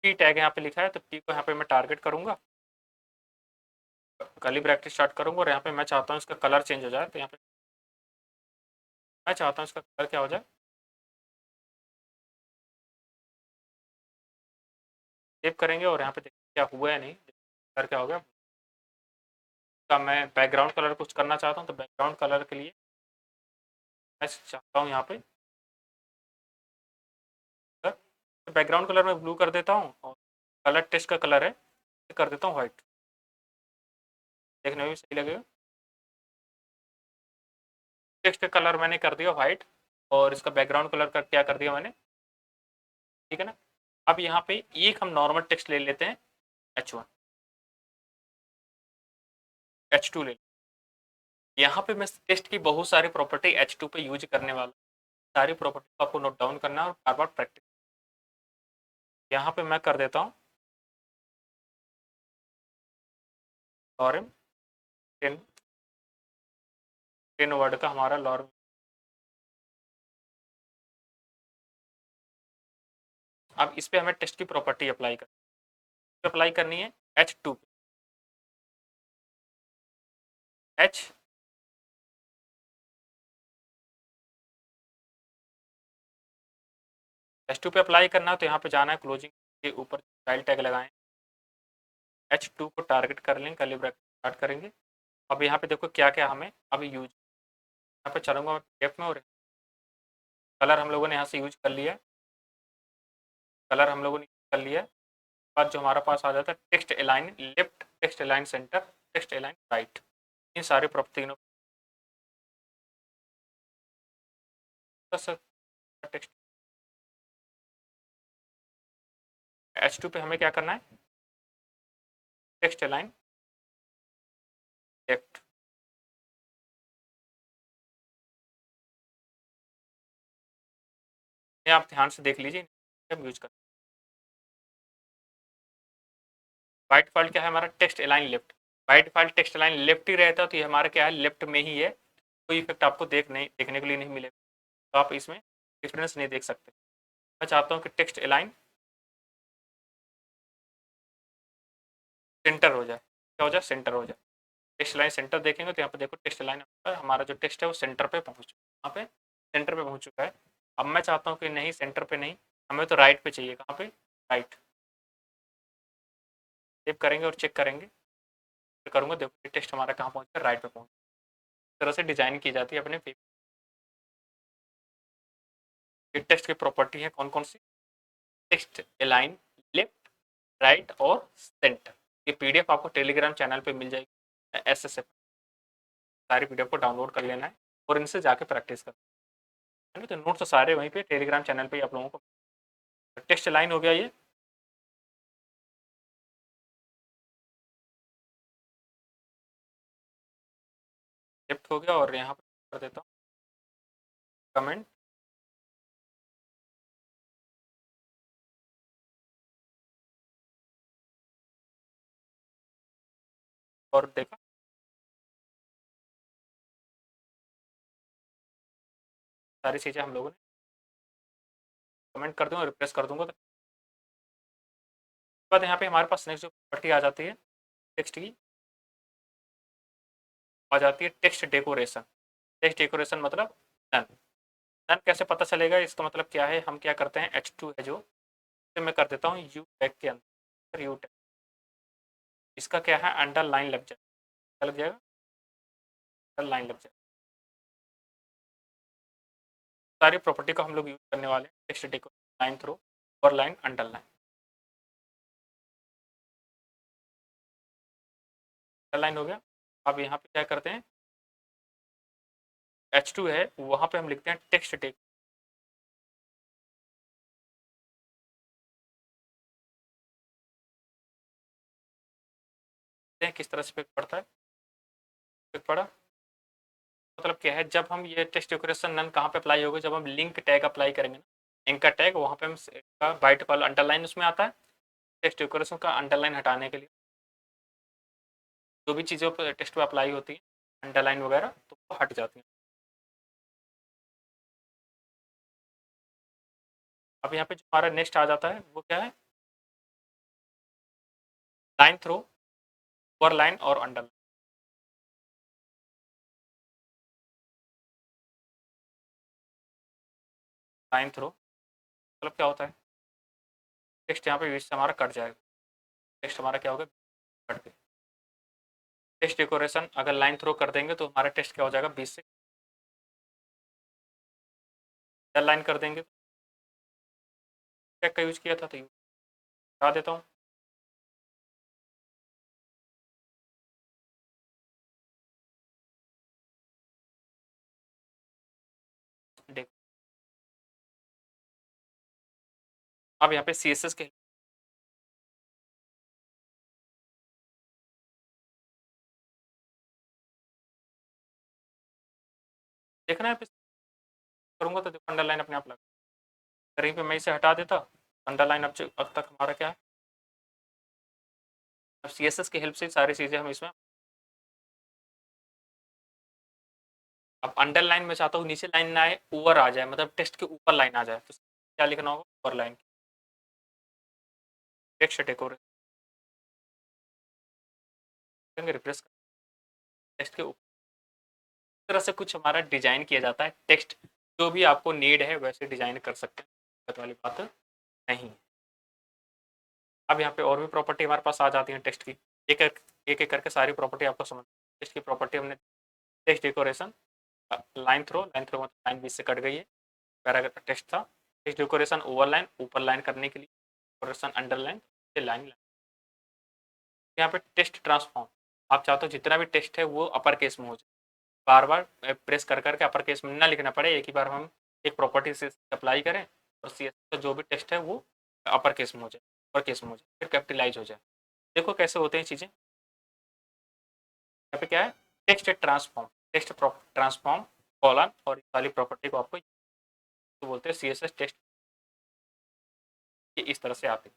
पी टैग यहाँ पे लिखा है, तो पी को यहाँ पे मैं टारगेट करूंगा, कर्ली ब्रैकेट स्टार्ट करूंगा, और यहाँ पे मैं चाहता हूँ इसका कलर चेंज हो जाए, तो यहाँ पे मैं चाहता हूँ इसका कलर क्या हो जाए, सेव करेंगे और यहाँ पे देखिए क्या हुआ है, नहीं कलर क्या हो गया। का मैं बैकग्राउंड कलर कुछ करना चाहता हूँ, तो बैकग्राउंड कलर के लिए मैं चाहता हूँ यहाँ पे बैकग्राउंड कलर में ब्लू कर देता हूँ, और कलर टेस्ट का कलर है कर देता हूँ व्हाइट, देखने में भी सही लगेगा। टेक्स्ट का कलर मैंने कर दिया व्हाइट, और इसका बैकग्राउंड कलर का क्या कर दिया मैंने, ठीक है ना। अब यहाँ पे एक हम नॉर्मल टेक्स्ट ले लेते हैं, H1, H2 ले, यहाँ पे मैं टेक्स्ट की बहुत सारी प्रॉपर्टी H2 पे यूज करने वाला, सारी प्रॉपर्टी को आपको नोट डाउन करना है और बार बार प्रैक्टिस। यहाँ पे मैं कर देता हूँ लॉरम 10, 10 वर्ड का हमारा लॉरम। अब इस पे हमें टेक्स्ट की प्रॉपर्टी अप्लाई करनी है H2 पे, H H2 पे अप्लाई करना है, तो यहाँ पे जाना है क्लोजिंग के ऊपर स्टाइल टैग लगाएं, H2 को टारगेट कर लें, कर्ली ब्रैकेट स्टार्ट करेंगे। अब यहाँ पे देखो क्या क्या हमें अभी यूज, यहाँ पे चलूंगा लेफ्ट में, और कलर हम लोगों ने यहाँ से यूज कर लिया है, कलर हम लोगों ने यूज कर लिया है। बाद जो हमारा पास आ जाता है text align left, text align centre, text align right, इन सारे तीनों टेक्स्ट। H2 पे हमें क्या करना है, टेक्स्ट अलाइन लेफ्ट, ये आप ध्यान से देख लीजिए, हम यूज कर। बाय डिफॉल्ट क्या है हमारा, text align left, by default text align left ही रहता है, तो ये हमारा क्या है, लेफ्ट में ही है, कोई इफेक्ट आपको देखने के लिए नहीं मिलेगा, तो आप इसमें डिफरेंस नहीं देख सकते। मैं चाहता हूँ कि टेक्स्ट अलाइन सेंटर हो जाए, क्या हो जाए, सेंटर हो जाए। टेक्स्ट लाइन सेंटर देखेंगे तो यहाँ पे देखो टेक्स्ट लाइन हमारा जो टेक्स्ट है वो सेंटर पे पहुँच चुका है, यहाँ पे सेंटर पे पहुँच चुका है। अब मैं चाहता हूँ कि नहीं सेंटर पे नहीं, हमें तो राइट पे चाहिए, कहाँ पे, राइट। सेव करेंगे और चेक करेंगे, तो करूँगा देखो टेक्स्ट हमारा कहाँ पहुँच गया, राइट पे पहुँच। इस तरह से डिजाइन की जाती है अपने टेक्स्ट की प्रॉपर्टी है कौन कौन सी, टेक्स्ट अलाइन लेफ्ट, राइट और सेंटर। ये पीडीएफ आपको टेलीग्राम चैनल पे मिल जाएगी, एसएसएफ, सारी पीडीएफ को डाउनलोड कर लेना है और इनसे जाके प्रैक्टिस करना है। तो नोट्स तो सारे वहीं पे टेलीग्राम चैनल पे आप लोगों को। टेक्स्ट लाइन हो गया ये, लेफ्ट हो गया, और यहाँ पे कर देता हूँ कमेंट और देखा, सारी चीज़ें हम लोगों ने कमेंट कर दूंगा, रिप्लेस कर दूंगा। तो बाद यहाँ पे हमारे पास नेक्स्ट जो प्रॉपर्टी आ जाती है टेक्स्ट की, आ जाती है टेक्स्ट डेकोरेशन। टेक्स्ट डेकोरेशन मतलब नन। नन कैसे पता चलेगा, इसका मतलब क्या है, हम क्या करते हैं, H2 है जो, तो मैं कर देता हूँ यू टैग के अंदर, यू टैग, इसका क्या है, अंडरलाइन लग जाएगा। क्या लग जाएगा, अंडरलाइन लग जाएगा। सारी प्रॉपर्टी को हम लोग यूज करने वाले हैं टेक्स्ट डेकोरेशन, लाइन थ्रो और लाइन अंडरलाइन। अंडरलाइन हो गया। अब यहाँ पे क्या करते हैं, H2 है वहाँ पे हम लिखते हैं टेक्स्ट डेक। किस तरह से इफेक्ट पड़ता है, इफेक्ट पड़ा, मतलब क्या है, जब हम ये टेक्स्ट डेकोरेशन नन कहाँ पे अप्लाई होगा, जब हम लिंक टैग अप्लाई करेंगे ना, लिंक का टैग, वहाँ पे हम बाइट कॉल अंडरलाइन उसमें आता है, टेक्स्ट डेकोरेशन का अंडरलाइन हटाने के लिए जो भी चीज़ों पर टेक्स्ट पे अप्लाई होती है अंडरलाइन वगैरह, तो वो हट जाती है। अब यहाँ पे जो हमारा नेक्स्ट आ जाता है वो क्या है, लाइन थ्रो, ओवर लाइन और अंडरलाइन। लाइन थ्रो मतलब क्या होता है, टेक्स्ट यहाँ पे बीच से हमारा कट जाएगा, टेक्स्ट हमारा क्या होगा, कट गया। टेक्स्ट डेकोरेशन अगर लाइन थ्रो कर देंगे तो हमारा टेक्स्ट क्या हो जाएगा, बीच से लाइन कर देंगे। टैग का यूज किया था तो बता देता हूँ। देख, अब यहाँ पे CSS के देखना है, करूंगा तो देखो अंडरलाइन अपने आप लगा, कहीं पे मैं इसे हटा देता, अंडरलाइन अब तक हमारा क्या है, अब CSS की हेल्प से सारी चीज़ें हम इसमें। अब अंडरलाइन में चाहता हूँ नीचे लाइन ना आए, ऊपर आ जाए, मतलब टेक्स्ट के ऊपर लाइन आ जाए, तो क्या लिखना होगा, ऊपर लाइन, टेक्स्ट डेकोरेट करेंगे, रिप्लेस टेक्स्ट के ऊपर। इस तरह से कुछ हमारा डिजाइन किया जाता है टेक्स्ट, जो भी आपको नीड है वैसे डिजाइन कर सकते हैं, दिक्कत वाली बात नहीं। अब यहाँ पे और भी प्रॉपर्टी हमारे पास आ जाती है टेक्स्ट की, एक एक एक करके सारी प्रॉपर्टी आपको समझ। टेक्स्ट की प्रॉपर्टी हमने, text decoration, line throw, line throw मतलब लाइन बीच से कट गई है, पैराग्राफ टेक्स्ट था, टेक्स्ट डेकोरेशन ओवरलाइन ऊपर लाइन करने के लिए, डेकोरेशन अंडरलाइन लाइन। यहाँ पे टेक्स्ट ट्रांसफॉर्म, आप चाहते हो जितना भी टेक्स्ट है वो अपर केस में हो जाए, बार बार प्रेस कर करके अपर केस में ना लिखना पड़े, एक ही बार हम एक प्रॉपर्टी से अप्लाई करें और सी का जो भी टेक्स्ट है वो अपर केस में हो जाए, अपर केस में हो जाए, फिर कैपिटलाइज हो जाए। देखो कैसे होते हैं चीज़ें, यहाँ पे क्या है, text transform, text transform colon, और इस वाली प्रॉपर्टी को आपको तो बोलते हैं CSS टेक्स्ट, ये इस तरह से आते हैं।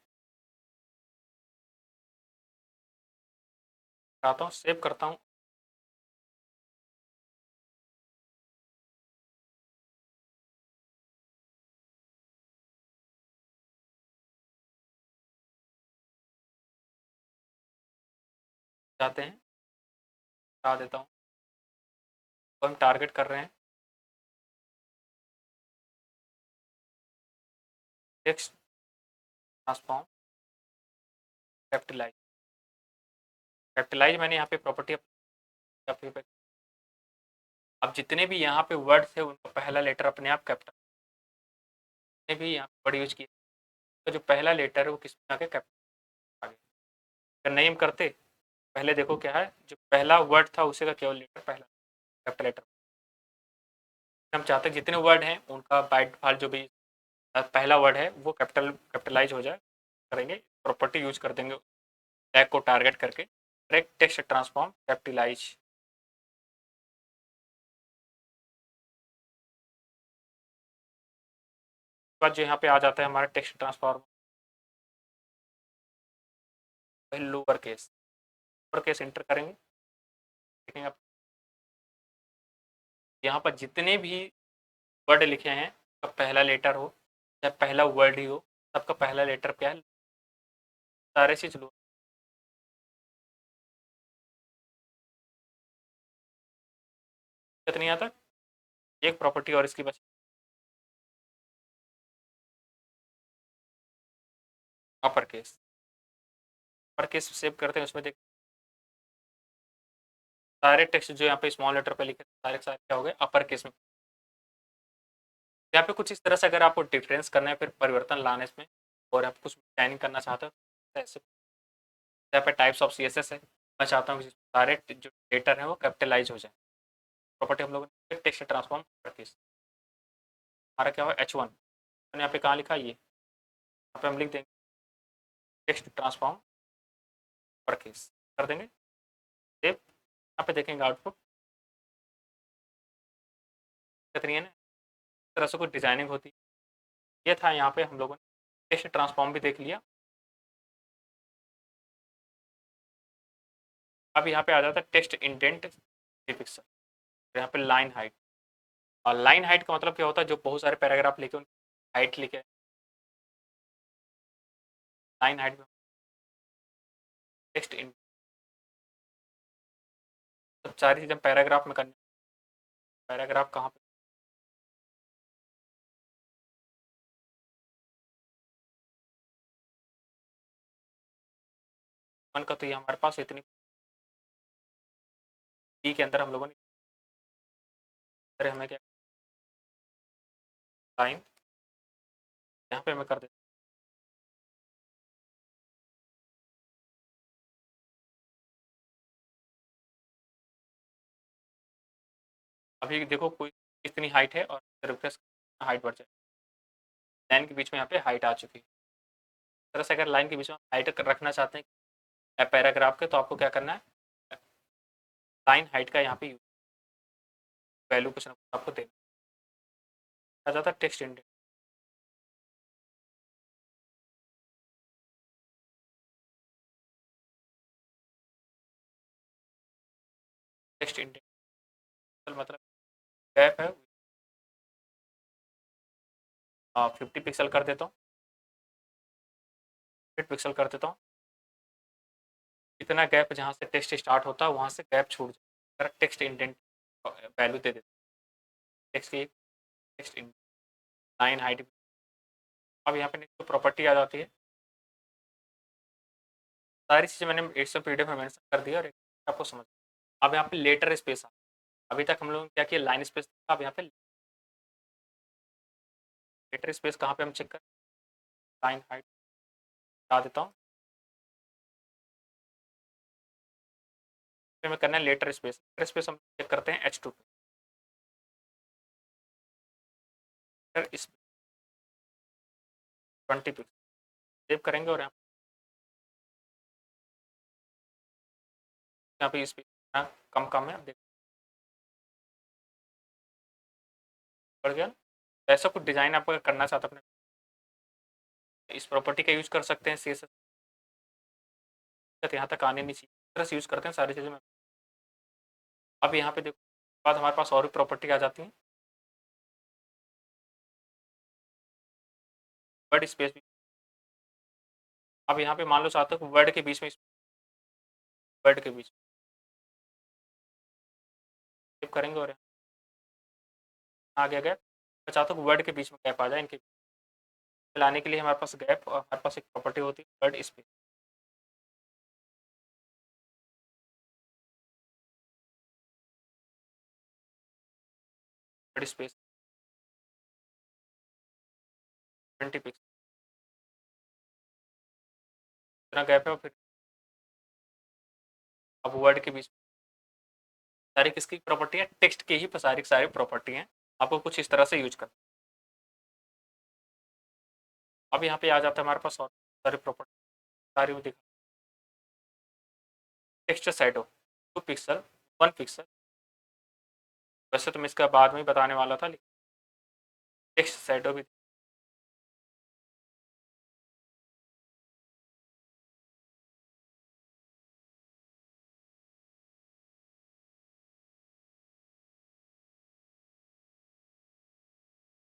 आता हूँ, सेव करता हूँ, जाते हैं, हटा देता हूँ, तो हम टारगेट कर रहे हैं टेक्स्ट ट्रांसफॉर्म कैपिटलाइज। कैपिटलाइज मैंने यहाँ पे प्रॉपर्टी, अब जितने भी यहाँ पे वर्ड्स है उनका पहला लेटर अपने आप कैपिटल, जितने भी यहाँ वर्ड यूज किए तो जो पहला लेटर है वो किस में आके कैपिटल आ गया। अगर नहीं हम करते, पहले देखो क्या है, जो पहला वर्ड था उसी का केवल लेटर पहला कैपिटल लेटर। हम चाहते हैं जितने वर्ड हैं उनका बाय डिफॉल्ट जो भी पहला वर्ड है वो कैपिटलाइज हो जाए, करेंगे प्रॉपर्टी यूज कर देंगे टैग को टारगेट करके, टेक्स्ट ट्रांसफॉर्म कैपिटलाइज। बाद जो यहाँ पे आ जाता है हमारा text transform, lower case, lower case inter करेंगे, देखेंगे आप यहाँ पर जितने भी वर्ड लिखे हैं सबका पहला लेटर हो चाहे पहला वर्ड ही हो, सबका पहला लेटर क्या है, सारे चीज लो। कितनी आता, एक प्रॉपर्टी और इसकी बची, upper case, upper case save करते हैं, उसमें देख सारे टेक्स्ट जो यहाँ पे स्मॉल लेटर पे लिखे सारे सारे क्या हो गए अपर केस में। यहाँ पे कुछ इस तरह से अगर आपको डिफरेंस करना है, फिर परिवर्तन लाने इसमें, और आप कुछ डिजाइनिंग करना चाहते हो तो ऐसे, यहाँ पे टाइप्स ऑफ सीएसएस है, मैं चाहता हूँ कि सारे जो लेटर हैं वो कैपिटलाइज हो जाए, प्रॉपर्टी हम लोग ने टेक्स्ट ट्रांसफॉर्म अपर केस, हमारा क्या हुआ H1, यहाँ पे कहाँ लिखा, ये यहाँ पे हम लिख देंगे टेक्स्ट ट्रांसफॉर्म अपर केस, कर देंगे सेव। यहाँ पे देखेंगे आउटपुट कितनी है ना, इस तरह से कुछ डिजाइनिंग होती है। ये था यहाँ पे हम लोगों ने टेक्स्ट ट्रांसफॉर्म भी देख लिया। अब यहाँ पे आ जाता है टेक्स्ट इंडेंट पिक्सल, यहाँ पे लाइन हाइट, और लाइन हाइट का मतलब क्या होता है, जो बहुत सारे पैराग्राफ लिखे उनकी हाइट लिखे, लाइन हाइट में टेक्स्ट इन, सब सारी चीज़ें पैराग्राफ में करनी, पैराग्राफ कहाँ पे, वन का तो ये हमारे पास इतनी ई के अंदर हम लोगों ने, अरे हमें क्या लाइन यहाँ पे हमें कर देते, अभी देखो कोई कितनी हाइट है और रिफ्रेश हाइट बढ़ जाए, लाइन के बीच में यहाँ पे हाइट आ चुकी है। इस तरह से अगर लाइन के बीच में हाइट रखना चाहते हैं पैराग्राफ के, तो आपको क्या करना है, लाइन हाइट का यहाँ पे वैल्यू कुछ ना कुछ आपको देना, आ जाता है टेक्स्ट इंडेंट, टेक्स्ट इंडेंट मतलब गैप है, 50 पिक्सल कर देता हूँ, 100 पिक्सल कर देता हूँ, इतना गैप जहाँ से टेक्स्ट स्टार्ट होता है वहाँ से गैप छूट जाए, टेक्स्ट इंडेंट वैल्यू दे देते, टेक्स्ट की टेक्स्ट इंडेंट लाइन हाइट। अब यहाँ पे नेक्स्ट प्रॉपर्टी आ जाती है, सारी चीज़ें मैंने एक सौ पीडीएफ में मेंशन कर दिया, और आपको समझ, अब यहाँ पे लेटर स्पेस, अभी तक हम लोगों ने क्या किया, लाइन स्पेस, अब यहाँ पे लेटर स्पेस कहाँ पे हम चेक कर, लाइन हाइट बता देता हूँ, फिर मैं करना है लेटर स्पेस, लेटर स्पेस हम चेक करते हैं H2 पे, इस 20 पिक्सल सेव करेंगे, और यहाँ पे स्पेस कम कम है, देख बढ़ गया। ऐसा कुछ डिज़ाइन आप अगर करना चाहते अपने, इस प्रॉपर्टी का यूज कर सकते हैं, CSS यहाँ तक आने नहीं चाहिए, इस तरह से यूज करते हैं सारी चीज़ें में। अब यहाँ पे देखो बाद हमारे पास और भी प्रॉपर्टी आ जाती है, वर्ड स्पेस भी, अब यहाँ पे मान लो चाहते हो वर्ड के बीच में, वर्ड के बीच सेव करेंगे, और आ गया गैप, मैं चाहता हूँ वर्ड के बीच में गैप आ जाए, इनके लाने के लिए हमारे पास गैप, और हमारे पास एक प्रॉपर्टी होती है word space, word space 20 pixel, इतना गैप है, और फिर अब वर्ड के बीच सारी किसकी प्रॉपर्टी है, टेक्स्ट की ही सारी सारी प्रॉपर्टी हैं, आपको कुछ इस तरह से यूज करना। अब यहाँ पे आ जाता है हमारे पास और सारी प्रॉपर्टी, सारी दिखा, टेक्स्ट शैडो 2 पिक्सल 1 पिक्सल, वैसे तो मैं इसका बाद में ही बताने वाला था, लेकिन टेक्स्ट शैडो भी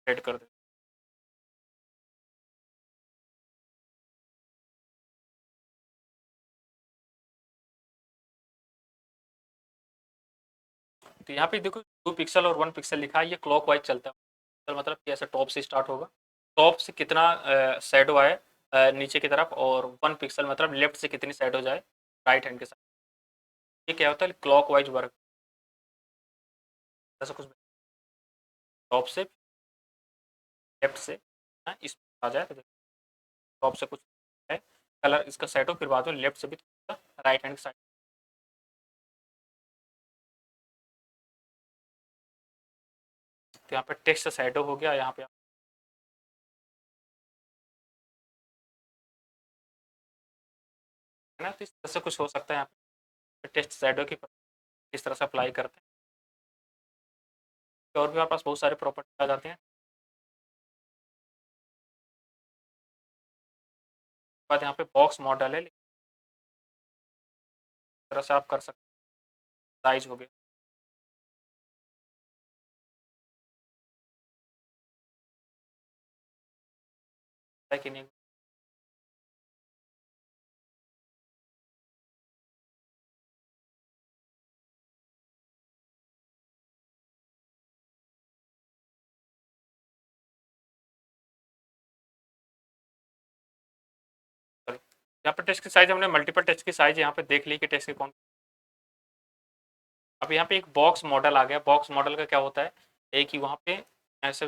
सेट कर दे। तो यहाँ पे देखो 2 पिक्सल और 1 पिक्सल लिखा है, ये क्लॉक वाइज चलता है। तो मतलब कि ऐसे टॉप से स्टार्ट होगा, टॉप से कितना शैडो आए नीचे की तरफ, और 1 पिक्सल मतलब लेफ्ट से कितनी शैडो जाए राइट हैंड के साथ। ये क्या होता है, क्लॉक वाइज वर्क। ऐसा कुछ टॉप से लेफ्ट से इस आ जाए, तो टॉप से कुछ है कलर इसका सेट हो, फिर बाद में लेफ्ट से भी राइट हैंड साइड। तो यहाँ पे टेक्स्ट शैडो हो गया यहाँ पे, है ना। तो इस तरह से कुछ हो सकता है यहाँ पे टेक्स्ट शैडो की इस तरह से अप्लाई करते हैं। तो और भी हमारे पास बहुत सारे प्रॉपर्टी आ जाते हैं। बाद यहाँ पे बॉक्स मॉडल है, इस तरह से आप कर सकते हैं। साइज हो गया है कि नहीं। सॉरी, यहाँ पे टेक्स्ट की साइज हमने मल्टीपल टेक्स्ट की साइज यहाँ पे देख ली कि टेक्स्ट की कौन। अब यहाँ पे एक बॉक्स मॉडल आ गया। बॉक्स मॉडल का क्या होता है, एक ही वहाँ पे ऐसे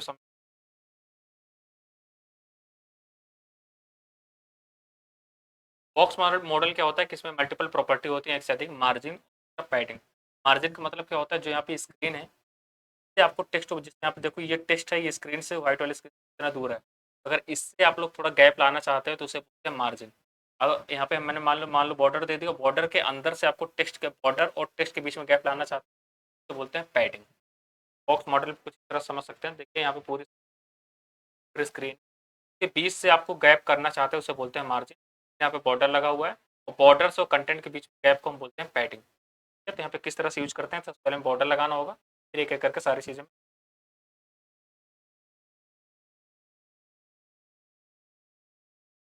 बॉक्स मॉडल मॉडल क्या होता है कि इसमें मल्टीपल प्रॉपर्टी होती है, एक से अधिक मार्जिन और पैडिंग। मार्जिन का मतलब क्या होता है, जो यहाँ पे स्क्रीन है से आपको टेक्स्ट, जिसमें यहाँ पे देखो ये टेक्स्ट है, ये स्क्रीन से व्हाइट वाली स्क्रीन कितना दूर है, अगर इससे आप लोग थोड़ा गैप लाना चाहते हैं तो उसे बोलते हैं मार्जिन। अब यहाँ पे मैंने मान लो बॉर्डर दे दिया, बॉर्डर के अंदर से आपको टेक्स्ट के बॉर्डर और टेक्स्ट के बीच में गैप लाना चाहते हैं तो बोलते हैं पैडिंग। बॉक्स मॉडल कुछ इस तरह समझ सकते हैं। देखिए यहाँ पे पूरी स्क्रीन के बीच से आपको गैप करना चाहते हैं उसे बोलते हैं मार्जिन। यहाँ पे बॉर्डर लगा हुआ है, और बॉर्डर से कंटेंट के बीच में गैप को हम बोलते हैं पैडिंग। तो यहाँ पे किस तरह से यूज करते हैं, सबसे पहले बॉर्डर लगाना होगा, फिर एक एक करके सारी चीज़ें।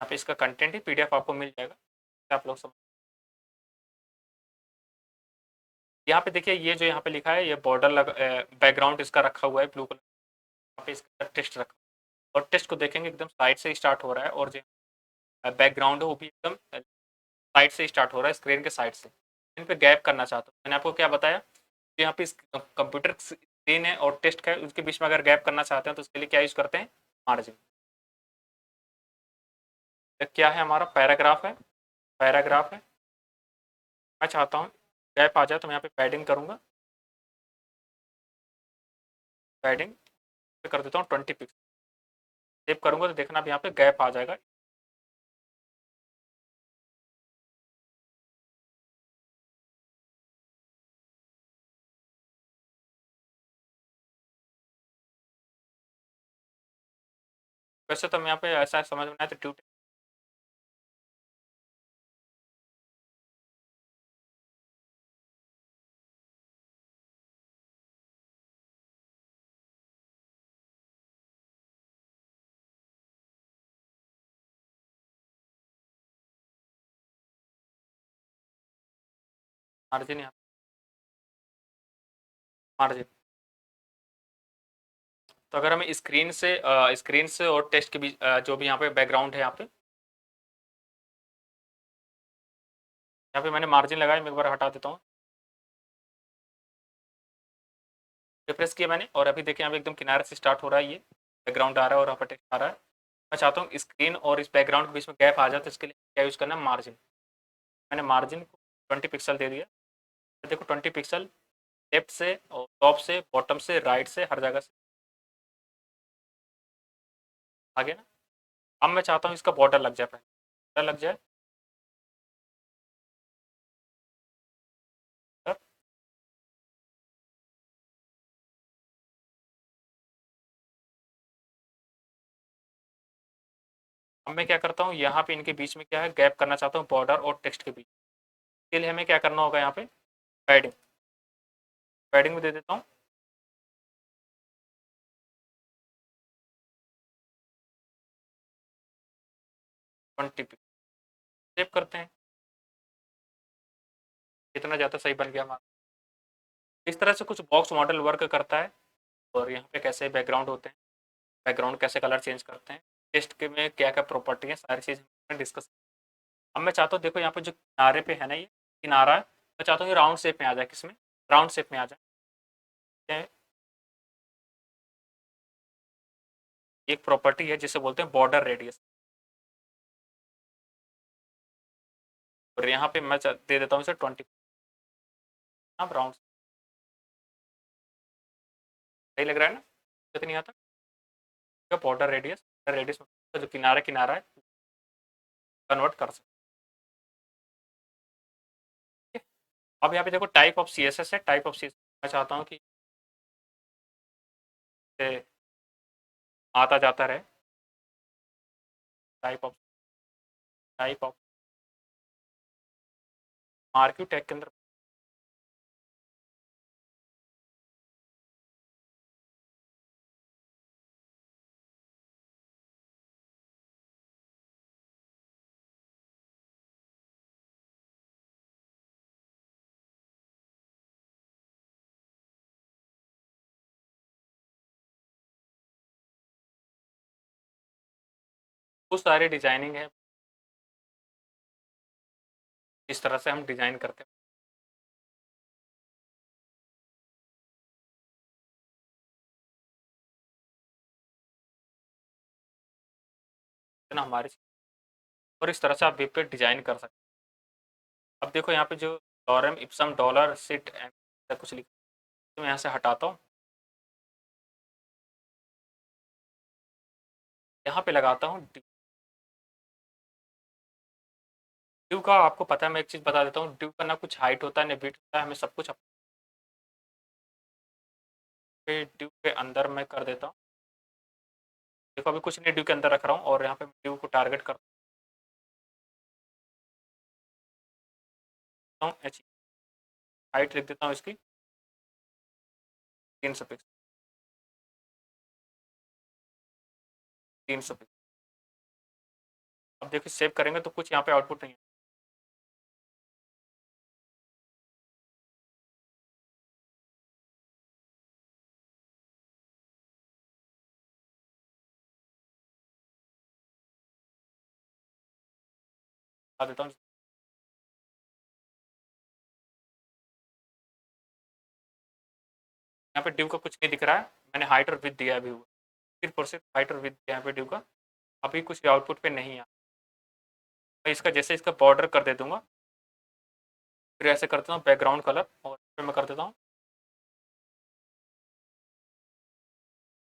यहाँ पे इसका कंटेंट ही पीडीएफ आपको मिल जाएगा, आप लोग समझ। यहाँ पे देखिए ये जो यहाँ पे लिखा है, ये बॉर्डर लगा, बैकग्राउंड इसका रखा हुआ है ब्लू कलर। यहाँ पे इसका टेक्स्ट रखा, और टेक्स्ट को देखेंगे एकदम साइड से स्टार्ट हो रहा है, और जो बैकग्राउंड है वो भी एकदम साइड से स्टार्ट हो रहा है, स्क्रीन के साइड से। इन पे गैप करना चाहता हूँ, मैंने आपको क्या बताया कि यहाँ पे कंप्यूटर स्क्रीन है और टेक्स्ट है, उसके बीच में अगर गैप करना चाहते हैं तो उसके लिए क्या यूज करते हैं, मार्जिन। क्या है हमारा पैराग्राफ है, पैराग्राफ है। मैं चाहता हूँ गैप आ जाए तो मैं यहाँ पे पैडिंग करूँगा, पैडिंग कर देता हूँ 20 पिक्सल। सेव करूँगा तो देखना अब यहाँ पे गैप आ जाएगा। वैसे तो मैं यहाँ पे ऐसा समझ में आया तो ट्यूट मार्जिन, यहाँ मार्जिन। तो अगर हमें स्क्रीन से और टेक्स्ट के बीच जो भी यहाँ पे बैकग्राउंड है, यहाँ पे मैंने मार्जिन लगाया, मैं एक बार हटा देता हूँ। रिफ्रेश किया मैंने, और अभी देखिए यहाँ पे एकदम किनारे से स्टार्ट हो रहा है, ये बैकग्राउंड आ रहा है और यहाँ पर टेक्स्ट आ रहा है। मैं चाहता हूँ स्क्रीन और इस बैकग्राउंड के बीच में गैप आ जाए, तो इसके लिए क्या यूज़ करना है, मार्जिन। मैंने मार्जिन को 20 पिक्सल दे दिया। देखो 20 पिक्सल लेफ्ट से और टॉप से बॉटम से राइट से हर जगह से आगे ना। अब मैं चाहता हूँ इसका बॉर्डर लग जाए, पहले बॉर्डर लग जाए। अब मैं क्या करता हूँ, यहाँ पे इनके बीच में क्या है, गैप करना चाहता हूँ बॉर्डर और टेक्स्ट के बीच। के लिए हमें क्या करना होगा, यहाँ पे पैडिंग, पैडिंग में दे देता हूँ। 20 सेव करते हैं, कितना ज़्यादा सही बन गया हमारा। इस तरह से कुछ बॉक्स मॉडल वर्क करता है। और यहाँ पे कैसे बैकग्राउंड होते हैं, बैकग्राउंड कैसे कलर चेंज करते हैं, टेस्ट के में क्या क्या प्रॉपर्टी है, सारी चीज़ डिस्कस। अब मैं चाहता हूँ, देखो यहाँ पे जो किनारे पे है ना, ये किनारा है, मैं चाहता हूँ ये राउंड शेप में आ जाए, किसमें, राउंड शेप में आ जाए। एक प्रॉपर्टी है जिसे बोलते हैं बॉर्डर रेडियस, और यहाँ पे मैं दे देता हूँ इसे 20। अब राउंड सही लग रहा है ना, कितनी आता है बॉर्डर रेडियस, रेडियस जो किनारा किनारा है कन्वर्ट कर सकते हैं। अब यहाँ पे देखो type of C S S है, टाइप ऑफ सी एस मैं चाहता हूँ कि आता जाता रहे। टाइप ऑफ मार्क्यू टैग के अंदर बहुत सारे डिजाइनिंग है, इस तरह से हम डिजाइन करते हैं। तो ना हमारे, और इस तरह से आप वेब पे डिजाइन कर सकते हैं। अब देखो यहाँ पे जो लॉरम इप्सम डॉलर सिट कुछ लिखा, तो मैं यहाँ से हटाता हूँ, यहाँ पे लगाता हूँ ड्यू का। आपको पता है, मैं एक चीज़ बता देता हूँ, ड्यू का ना कुछ हाइट होता है ना विड्थ होता है, हमें सब कुछ अपने ड्यू के अंदर मैं कर देता हूँ। देखो अभी कुछ नहीं ड्यू के अंदर रख रहा हूँ, और यहाँ पे ड्यू को टारगेट करता हूँ एच, हाइट लिख देता हूँ इसकी 300 पिक्सल, 300 पिक्सल। अब देखिए सेव करेंगे तो कुछ यहाँ पे आउटपुट नहीं है। बता देता हूँ, यहाँ पे ड्यू का कुछ नहीं दिख रहा है, मैंने हाइट और विड्थ दिया है अभी, फिर प्रोसेस हाइट और विड्थ दिया है यहाँ पे ड्यू का, अभी कुछ आउटपुट पे नहीं है। मैं इसका जैसे इसका बॉर्डर कर दे दूंगा, फिर ऐसे करता हूँ बैकग्राउंड कलर, और फिर मैं कर देता हूँ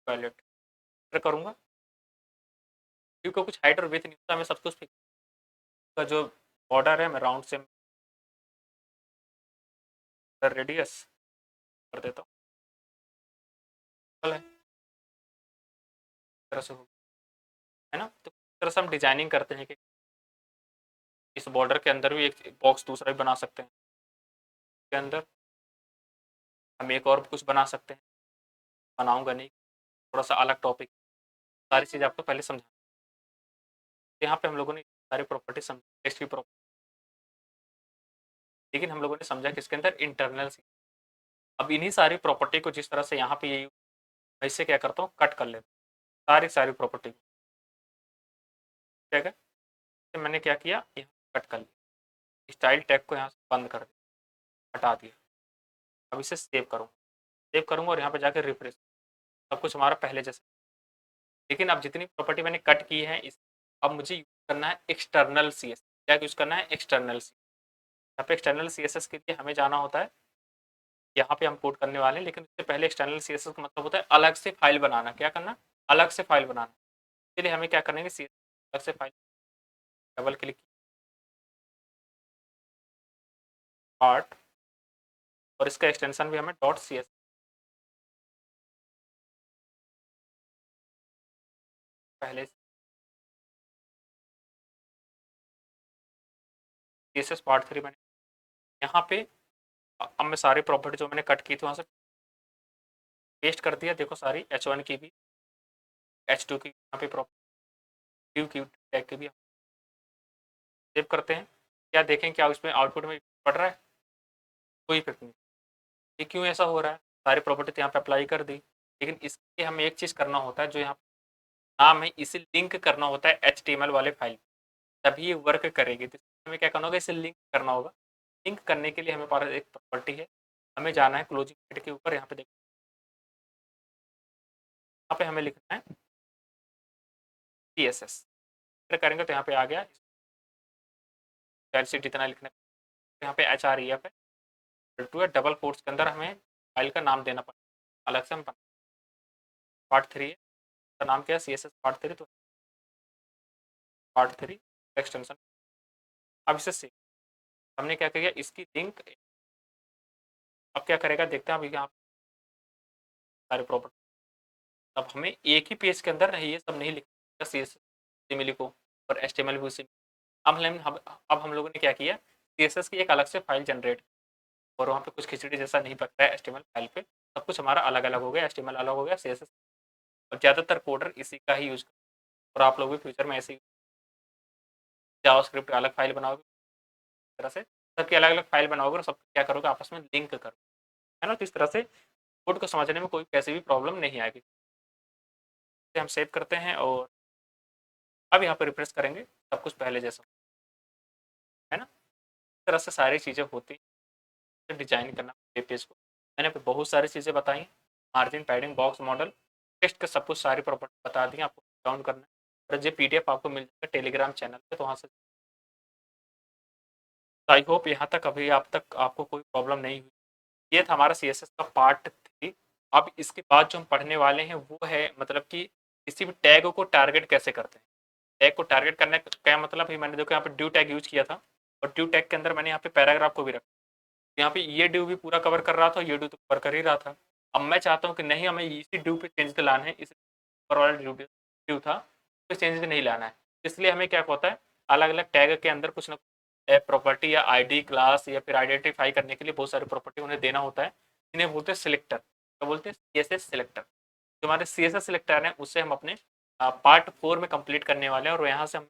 वैलेट, फिर करूँगा। ड्यू का कुछ हाइट और विड्थ नहीं होता, मैं सब कुछ का जो बॉर्डर है मैं राउंड से रेडियस कर देता हूँ, है तरह से हो, है ना। तो इस तरह से हम डिजाइनिंग करते हैं कि इस बॉर्डर के अंदर भी एक बॉक्स दूसरा भी बना सकते हैं, के अंदर हम एक और कुछ बना सकते हैं, बनाऊंगा नहीं, थोड़ा सा अलग टॉपिक, सारी चीज़ आपको पहले समझा। यहाँ पे हम लोगों ने सारी प्रॉपर्टी समझ, टेक्स्ट की प्रॉपर्टी, लेकिन हम लोगों ने समझा कि इसके अंदर इंटरनल। अब इन्हीं सारी प्रॉपर्टी को जिस तरह से यहाँ पे ये मैं इससे क्या करता हूँ, कट कर लेता हूँ सारी सारी प्रॉपर्टी को, ठीक है। तो मैंने क्या किया, यहाँ कट कर लिया, स्टाइल टैग को यहाँ से बंद कर दिया, हटा दिया। अब इसे सेव करूँगा, सेव करूँगा और यहाँ पे जाकर रिफ्रेश, सब कुछ हमारा पहले जैसे। लेकिन अब जितनी प्रॉपर्टी मैंने कट की है इस, अब मुझे यूज करना है एक्सटर्नल सी एस, क्या यूज करना है, एक्सटर्नल सी। यहाँ पे एक्सटर्नल सी एस एस के लिए हमें जाना होता है, यहाँ पे हम कोड करने वाले हैं, लेकिन उससे पहले एक्सटर्नल सी एस एस का मतलब होता है अलग से फाइल बनाना। क्या करना, अलग से फाइल बनाना। इसलिए हमें क्या करना है, सी अलग से फाइल, डबल क्लिक पार्ट, और इसका एक्सटेंशन भी हमें डॉट सी एस पहले सी एस एस पार्ट 3 मैंने यहाँ पे, अब मैं सारी प्रॉपर्टी जो मैंने कट की थी वहाँ से पेस्ट कर दिया। देखो सारी H1 की भी, H2 की यहाँ पे प्रॉपर्टी, की टैग की भी सेव करते हैं, क्या देखें क्या उसमें आउटपुट में पड़ रहा है, कोई इफेक्ट नहीं। ये क्यों ऐसा हो रहा है, सारी प्रॉपर्टी तो यहाँ पे अप्लाई कर दी, लेकिन इसके हमें एक चीज़ करना होता है जो यहाँ नाम है, इसे लिंक करना होता है HTML वाले फाइल, तभी ये वर्क करेगी। तो हमें क्या करना होगा, इसे लिंक करना होगा। लिंक करने के लिए हमें पास एक प्रॉपर्टी है, हमें जाना है क्लोजिंग ब्रैकेट के ऊपर, यहाँ पे देखो यहाँ पे हमें लिखना है CSS, करेंगे तो यहाँ पे आ गया शीट इतना लिखना है, यहाँ पे HREF है, टू है, डबल कोट्स के अंदर हमें फाइल का नाम देना पड़ेगा अलग से। हम पार्ट 3 है, इसका नाम क्या है, CSS पार्ट 3, तो पार्ट 3 एक्सटेंशन। अब इसे सेव, हमने क्या किया, इसकी लिंक, अब क्या करेगा देखते हैं। अब यहाँ सारे प्रॉपर्टी, अब हमें एक ही पेज के अंदर नहीं, ये सब नहीं लिखना, CSS में लिखो और HTML भी उसी में। अब हम लोगों ने क्या किया, CSS की एक अलग से फाइल जनरेट, और वहाँ पे कुछ खिचड़ी जैसा नहीं पकता है HTML फाइल पे, सब कुछ हमारा अलग अलग हो गया, HTML अलग हो गया, CSS, और ज़्यादातर कोडर इसी का ही यूज़ कर, और आप लोग भी फ्यूचर में ऐसे ही जावास्क्रिप्ट अलग फाइल बनाओगे, इस तरह से सबकी अलग अलग फाइल बनाओगे और सब क्या करोगे, आपस में लिंक करो, है ना। तो इस तरह से कोड को समझने में कोई कैसी भी प्रॉब्लम नहीं आएगी। हम सेव करते हैं और अब यहाँ पर रिफ्रेश करेंगे, सब कुछ पहले जैसा, है ना। इस तरह से सारी चीज़ें होती हैं डिजाइन करना वेब पेज को। मैंने पे बहुत सारी चीज़ें बताई, margin, padding, box model, text का सब कुछ सारी प्रॉपर्टी बता दी, आपको डाउन करना है, और ये PDF आपको मिल जाएगा टेलीग्राम चैनल पे, तो वहाँ से। आई होप यहाँ तक अभी आप तक आपको कोई प्रॉब्लम नहीं हुई। ये था हमारा CSS का पार्ट 3। अब इसके बाद जो हम पढ़ने वाले हैं वो है मतलब कि किसी भी टैग को टारगेट कैसे करते हैं। टैग को टारगेट करने का क्या मतलब है, मैंने देखो यहाँ पे ड्यू टैग यूज किया था, और ड्यू टैग के अंदर मैंने यहाँ पे पैराग्राफ को भी रखा, यहाँ पे ये ड्यू भी पूरा कवर कर रहा था, ये ड्यू तो कवर कर ही रहा था। अब मैं चाहता हूँ कि नहीं, हमें इसी ड्यू पे चेंज लाना है, इस ऊपर वाला ड्यू था तो चेंज नहीं लाना है, इसलिए हमें क्या होता है, अलग अलग टैग के अंदर कुछ ना प्रॉपर्टी या ID क्लास या फिर आइडेंटिफाई करने के लिए बहुत सारी प्रॉपर्टी उन्हें देना होता है, इन्हें बोलते हैं सिलेक्टर, क्या बोलते हैं, CSS सिलेक्टर। जो हमारे CSS सिलेक्टर है उससे हम अपने पार्ट 4 में कंप्लीट करने वाले हैं, और यहाँ से हम